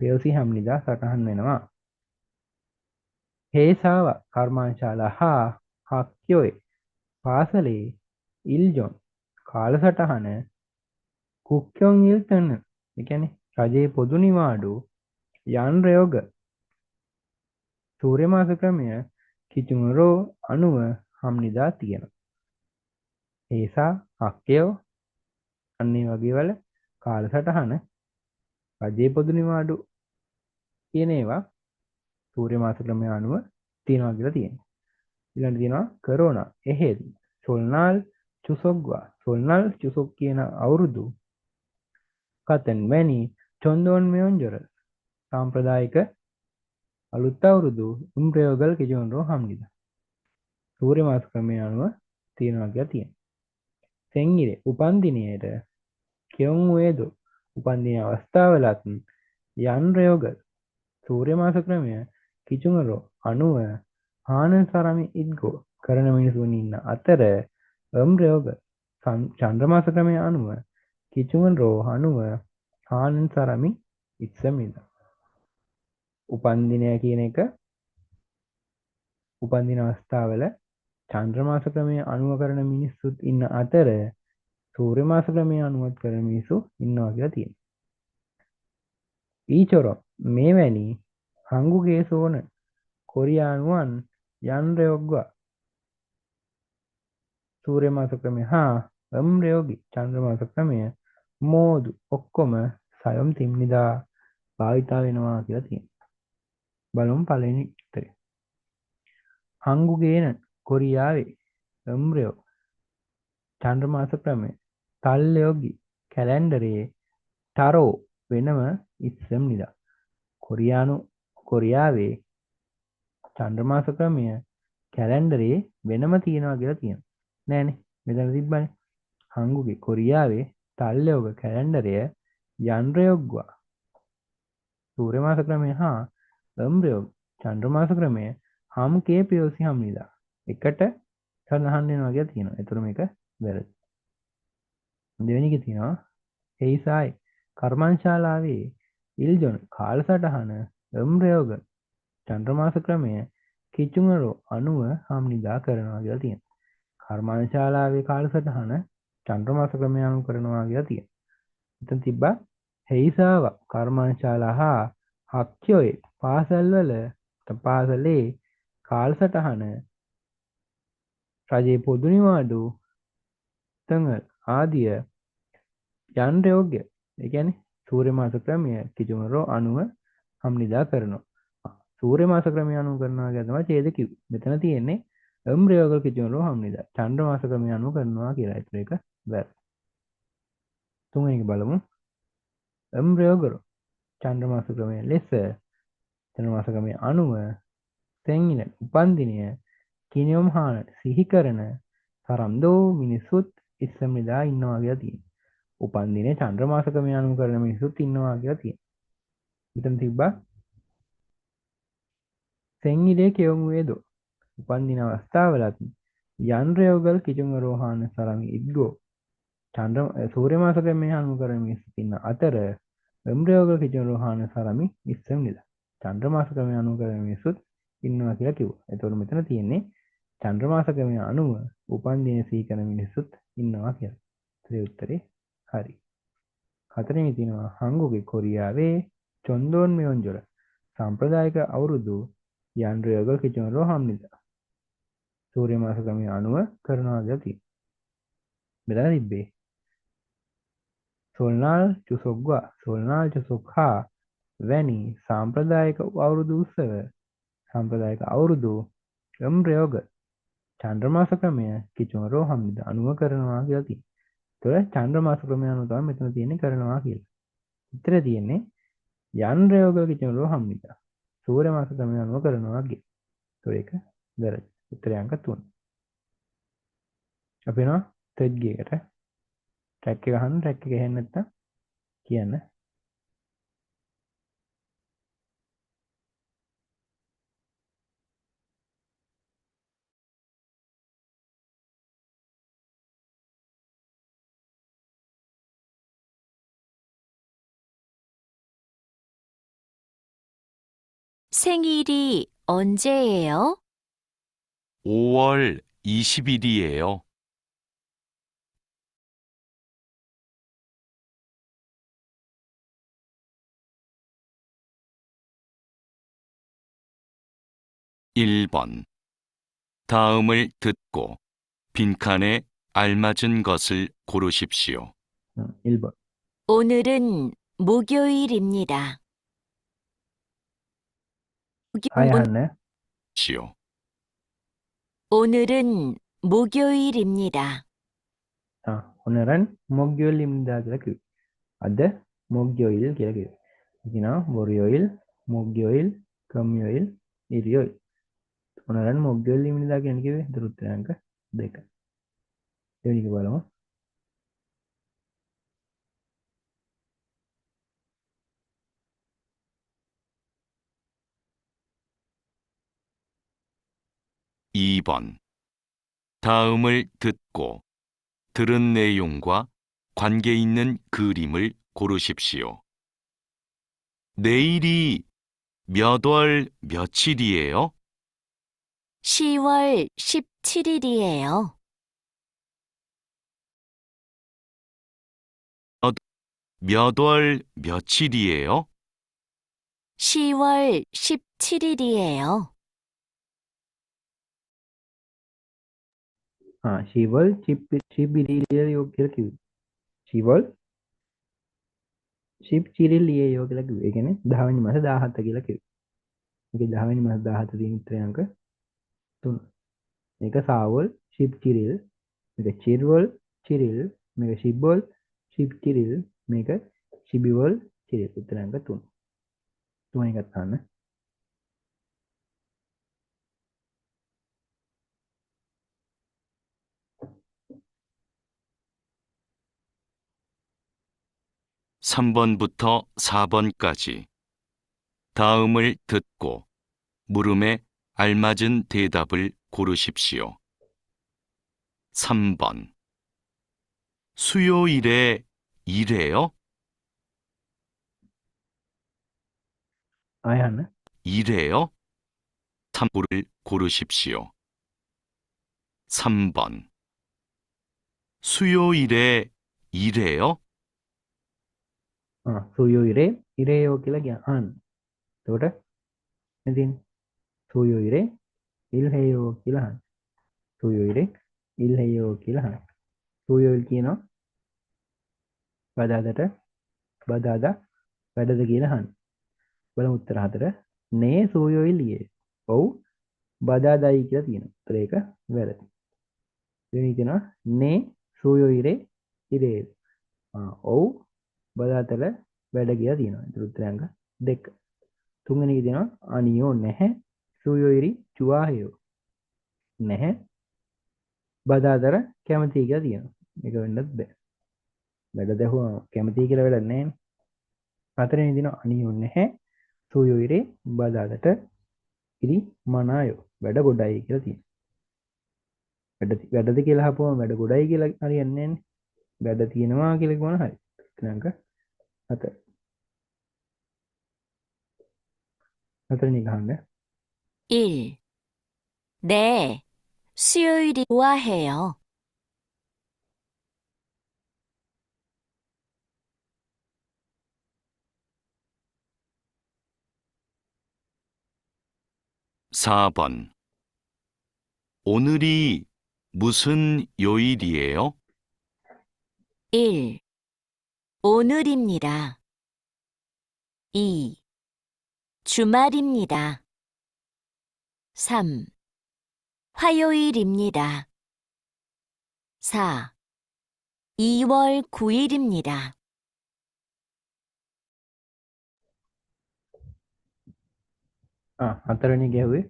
පෙයසි හම්නිදා සටහන් වෙනවා. හේසාව කර්මාංශාලා හා හක්යෝයි පාසලේ ඉල්ජොන් කාලසටහන කුක්යොන් ඉල්තන්න එකැනෙ රජයේ පොදු නිවාඩු යන්රයෝග සූර්ය මාස ක්‍රමය කිචුමරෝ අනුව හම්නිදා තියෙන. ඒසා හක්කයෝ අන්නේ වගේ වල කාලසටහන රජයේ පොදු නිවාඩු කියන ඒවා සූර්ය මාස ක්‍රමය අනුව තියෙනවා කියලා තියෙනවා. ඊළඟට තියෙනවා කොරෝනා එහෙල් සොල්නාල් චුසොග්වා සොල්නාල් චුසොක් කියන අවුරුදු කතන් වැනි චොන්දෝන් මෙයොන්ජොර සාම්ප්‍රදායික අලුත් අවුරුදු උම්ප්‍රයෝගල් කිජොන්රෝ හම්නිද සූර්ය මාස ක්‍රමය අනුව තියෙනවා කියලා තියෙනවා. සෙන්ගිරේ උපන්දිනයට කෙයොන් වේදු උපන්දින අවස්ථාවලත් යන්රයෝග සූර්ය මාස ක්‍රමය කිචුමරෝ අනුව හානන් සරමි ඉද්ගෝ කරන මිනිසුන් ඉන්න අතර අම්රයෝග චන්ද්‍ර මාස ක්‍රමය අනුව කිචුමරෝ අනුව හානන් සරමි ඉත්සමිද. උපන්දිනය කියන එක උපන්දින අවස්ථාවල චන්ද්‍ර මාස ක්‍රමය අනුව කරන මිනිස්සුත් ඉන්න අතර සූර්ය මාස ක්‍රමය අනුවත් කරන මිනිස්සු ඉන්නවා කියලා තියෙනවා. ඊචොරෝ මේවැනි හංගුගේ සෝන කොරියානුවන් යන්රයොග්වා සූර්ය මාස ක්‍රමය හා අම්රයෝගි චන්ද්‍ර මාස ක්‍රමය මෝදු ඔක්කොම සයොම් තිම්නිදා භාවිතා වෙනවා කියලා තියෙනවා. බලමු පළවෙනි උත්තරේ. හංගුගේන කොරියාවේ අම්රයෝ චන්ද්‍ර මාස ක්‍රමය තල්ලයෝගි කැලෙන්ඩරයේ ටරෝ වෙනම ඉස්සම් නිදා. කොරියාවේ චන්ද්‍ර මාස ක්‍රමය කැලෙන්ඩරේ වෙනම තියෙනවා කියලා තියෙනවා. නෑනේ මෙතන තිබ්බනේ. හංගුගේ කොරියාවේ තල්ලයෝග කැලෙන්ඩරය යන්රයොග්වා සූර්ය මාස ක්‍රමය හා අම්රයෝග චන්ද්‍ර මාස ක්‍රමය හම්කේ පෙයොසි හම්නිදා එකට සඳහන් වෙනවා කියලා තියෙනවා. ඒතර මේක වැරදි. දෙවෙනි එකේ තියෙනවා හේසායි කර්මංශාලාවේ ඉල්ජොන් කාලසටහන අම්රයෝග චන්ද්‍ර මාස ක්‍රමය කිචුමරෝ අනුව හම්නිදා කරනවා කියලා තියෙනවා. කර්මංශාලාවේ කාලසටහන චන්ද්‍ර මාස ක්‍රමය අනුව කරනවා කියලා තියෙනවා. එතන තිබ්බා හේසාව කර්මංශාලා හා හක්යෝයි පාසලේ කාලසටහන රජයේ පොදු නිවාඩු තංගල් ආදිය යන්රයෝග්‍ය ඒ කියන්නේ සූර්ය මාස ක්‍රමය කිචුමරෝ අනුව හම්නිදා කරනවා. සූර්ය මාස ක්‍රමය අනුව කරනවා කියලා තමයි ඡේද කිව්වේ. මෙතන තියෙන්නේ අම්රයෝග කිචුමරෝ හම්නිදා චන්ද්‍ර මාස ක්‍රමය අනුව කරනවා කියලා. ඒතර ඒක වැරදි. තුන්වෙනි එක බලමු. අම්රයෝග චන්ද්‍ර මාස ක්‍රමය ලෙස චන්ද්‍ර මාස ක්‍රමය අනුව තෙන්ගින උපන්දිනය කිනියොම් හාන සිහි කරන තරම්දෝ මිනිසුත් ඉස්සම්නිදා ඉන්නවා කියලා තියෙනවා. උපන්දිනේ චන්ද්‍ර මාස ක්‍රමය අනුව කරන මිනිසුත් ඉන්නවා කියලා තියෙනවා. මෙතන තිබ්බා සෙන්ගිලේ කෙයොම් වේදෝ උපන්දින අවස්ථාවලත් යන්රයෝගල් කිචුංගරෝහාන සරමි ඉද්ගෝ සූර්ය මාස ක්‍රමය අනුව කරන මිනිසුත් ඉන්න අතර අම්රයෝගල් කිචුංගරෝහාන සරමි ඉස්සම්නිදා චන්ද්‍ර මාස ක්‍රමය අනුව කරන මිනිසුත් ඉන්නවා කියලා කිව්වා. එතකොට මෙතන තියෙන්නේ චන්ද්‍ර මාස ක්‍රමය අනුව උපන්දින සිහි කරන මිනිසුත් ඉන්නවා කියලා. ඒ උත්තරේ හරි. හතරෙනි තියෙනවා හංගුගේ කොරියාවේ චොන්දෝන් මෙයොන්ජොර සාම්ප්‍රදායික අවුරුදු යන්රයෝගල් කිචුමරෝ හම්නිදා සූර්ය මාස ක්‍රමය අනුව කරනවා කියලා තියෙනවා. මෙතන තිබ්බේ සොල්නාල් චුසොග්වා සොල්නාල් චුසොක්හා වැනි සාම්ප්‍රදායික අවුරුදු උත්සව සාම්ප්‍රදායික අවුරුදු අම්රයෝග චන්ද්‍රමාස ක්‍රමය කිචුම රෝහම්ද අනුව කරනවා කියලා තියෙනවා. ඒතකොට චන්ද්‍රමාස ක්‍රමය අනුව තමයි මෙතන තියෙන්නේ කරනවා කියලා. උත්තර තියෙන්නේ යන් රයෝග කිචුම රෝහම්ද සූර්ය මාස ක්‍රමය අනුව කරනවා කියලා. ඒතකොට ඒක වැරදි. උත්තරය අංක 3. අපි යනවා තෙත් ගේකට. ට්‍රැක් එක අහන්න ට්‍රැක් එක එහෙම නැත්තම් කියන්න. 생일이 언제예요? 5월 20일이에요. (1번) 다음을 듣고 빈칸에 알맞은 것을 고르십시오. 1번. 오늘은 목요일입니다. ආය අහන්න. 시오. 오늘은 목요일입니다. 오늘은 목요일입니다 කියලා කිව්වේ. අද 목요일 කියලා කිව්වේ. කියනවා 월요일, 목요일, 금요일, 일요일. 오늘은 목요일입니다 කියන කිව්වේ. ඒතර උත්තරය අංක 2. දෙවෙනි එක බලමු. (2번) 다음을 듣고 들은 내용과 관계 있는 그림을 고르십시오. 내일이 몇 월 며칠이에요? 10월 17일이에요. 몇 월 며칠이에요? 10월 17일이에요. 10월 17일이에요 කියලා කිව්වේ. 10월 17일이에요 කියලා කිව්වේ. ඒ කියන්නේ 10 වෙනි මාස 17 කියලා කිව්වේ. මේකේ 10 වෙනි මාස 17 තියෙන උත්තරය අංක 3. මේක සාවල් 17일, මේක චිර්වල් චිරිල්, මේක ශිබ්බල් 17일, මේක ශිබිවල් චිරිල්. උත්තරය අංක 3. තුන්වෙනි එකත් අහන්න. (3번부터 4번까지) 다음을 듣고 물음에 알맞은 대답을 고르십시오. 3번 수요일에 일해요? ආය අහන්න. 일해요? 3를 고르십시오. 3번 수요일에 일해요? සුයෝයිරේ ඉරේයෝ කියලා අහන්න. එතකොට ඉතින් සුයෝයිරේ ඉල්හෙයෝ කියලා අහන්න. සුයෝයිරේ ඉල්හෙයෝ කියලා අහන්න. සුයෝයිල් කියනවා බදාදට බදාදා වැඩද කියලා අහන්න. බලමු උත්තර 4. නේ සුයෝයිලියේ. ඔව් බදාදායි කියලා තියෙනවා. ඒතර ඒක වැරදි. දෙවෙනි කියනවා නේ සුයෝයිරේ ඉරේ. ඔව් බදාතල වැඩ කියලා තියෙනවා. ඒතර උත්තරය අංක 2. තුන්වෙනි එක දෙනවා අනියෝ නැහැ සුයෝයිරි චුවාහයෝ. නැහැ බදාතර කැමති කියලා තියෙනවා. මේක වෙන්නත් බෑ. වැඩ දැහුවා කැමති කියලා වැඩක් නැහැ නේ. හතරෙනි දෙනවා අනියෝ නැහැ සුයෝයිරි බදාතට ඉරි මනායෝ. වැඩ ගොඩයි කියලා තියෙනවා. වැඩද කියලා අහපුවම වැඩ ගොඩයි කියලා හරියන්නේ නැහැ නේ. වැඩ තියෙනවා කියලා කිව්වම හරි. අංක 4. හතරෙනි එක අහන්න. 1. 네, 수요일이 좋아해요. 4번 오늘이 무슨 요일이에요? 1. 오늘입니다. 2. 주말입니다. 3. 화요일입니다. 4. 2월 9일입니다. හතරවෙනි ගැහුවේ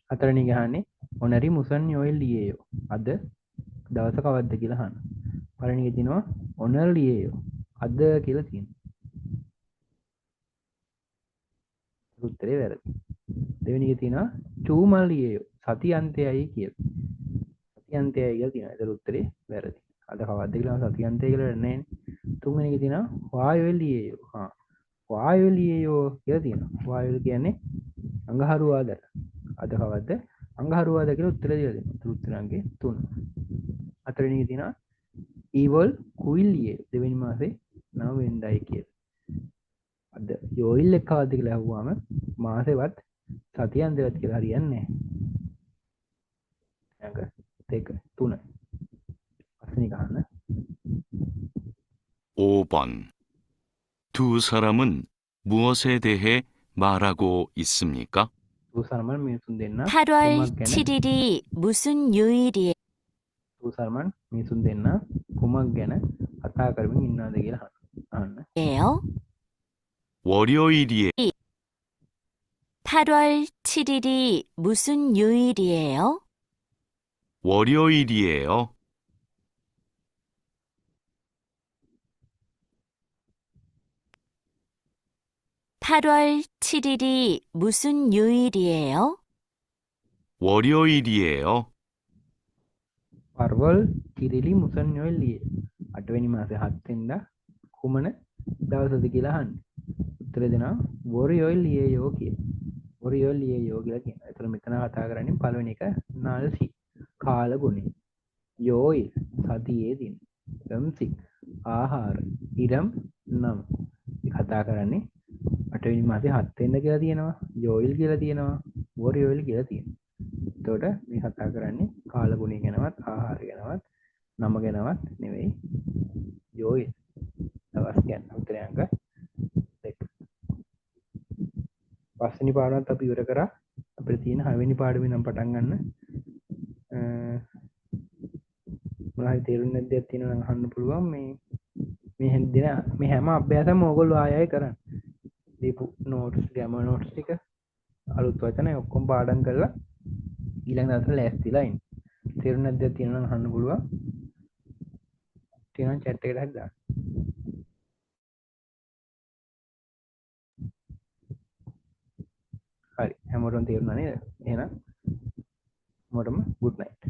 හතරවෙනි ගහන්නේ ඔනරි මුසන් යොයිල් ලියේයෝ අද දවස කවද්ද කියලා අහන්න. පළවෙනි එකේ තියෙනවා ඔනර් ලියේයෝ අද කියලා තියෙනවා. උත්තරේ වැරදි. දෙවෙනි එකේ තියෙනවා චූමල් ලියේයෝ සති අන්තයයි කියලා. සති අන්තයයි කියලා තියෙනවා. ඒතර උත්තරේ වැරදි. අද කවද්ද කියලා සති අන්තය කියලා නැහැ නේ. තුන්වෙනි එකේ තියෙනවා වායොල් ලියේයෝ. වායොල් ලියේයෝ කියලා තියෙනවා. වායොල් කියන්නේ අඟහරුවාදට. අද කවද්ද? අඟහරුවාද කියලා උත්තර දීලා දෙනවා. උත්තර අංකය 3. හතරවෙනි එකේ තියෙනවා ඊවල් කුයිල්ලියේ දෙවෙනි මාසේ 9 වෙනිදායි කියලා. අද යෝයිල් එක කවද්ද කියලා අහුවාම මාසෙවත් සතියන්දවත් කියලා හරියන්නේ නැහැ. අංක 2 3. පස්වෙනි ගහන්න. 5번. 두 사람은 무엇에 대해 말하고 있습니까? 두 사람은 මිනිසුන් දෙන්න 8월 කුමක් ගැන 7일이 무슨 요일이에요? 두 사람은 මිනිසුන් දෙන්න කුමක් ගැන කතා කරමින් ඉන්නවද කියලා අහන්න. 월요일이에요. 8월 7일이 무슨 요일이에요? 월요일이에요. 8월 7일이 무슨 요일이에요? 월요일이에요. පර්වල් කිරිලි මුසන් යොයිල්ලියේ 8වෙනි මාසේ 7 වෙනිදා කුමන දවසද කියලා අහන්න. උත්තර දෙනවා වොරියොයිල් ලියේයෝ කියලා. වොරියොයිල් ලියේයෝ කියලා කියනවා. ඒතර මෙතන කතා කරන්නේ පළවෙනි එක නාල්සි කාල ගුණය. යෝයිල් සතියේ දින. රම්සි ආහාර. ඉරම් නම්. කතා කරන්නේ 8වෙනි මාසේ 7 වෙනිදා කියලා තියෙනවා. යෝයිල් කියලා තියෙනවා. වොරියොයිල් කියලා තියෙනවා. එතකොට මේ කතා කරන්නේ කාල ගුණය ගැනවත් ආහාර ගැනවත් නම ගැනවත් නෙවෙයි. යෝයිල් දවස් ගැන. උත්තරය අංක 2. පස්වෙනි පාඩමත් අපි ඉවර කරා. අපිට තියෙන 6 වෙනි පාඩමෙන් නම් පටන් ගන්න. මොනවද තේරුන්නේ නැද්ද තියෙනවා නම් අහන්න පුළුවන්. මේ හැම අභ්‍යාසයක්ම ඕගොල්ලෝ ආයෙ ආයෙ කරන්න. දීපු නෝට්ස් ගෑම නෝට්ස් ටික අලුත් වචන ඔක්කොම පාඩම් කරලා ඊළඟ දවසට ලෑස්තිලා ඉන්න. තේරුන්නේ නැද්ද තියෙනවා නම් අහන්න පුළුවන්. තියෙනවා chat එකට හරි දාන්න. හරි හැමෝටම තේරුණා නේද? එහෙනම් හැමෝටම good night.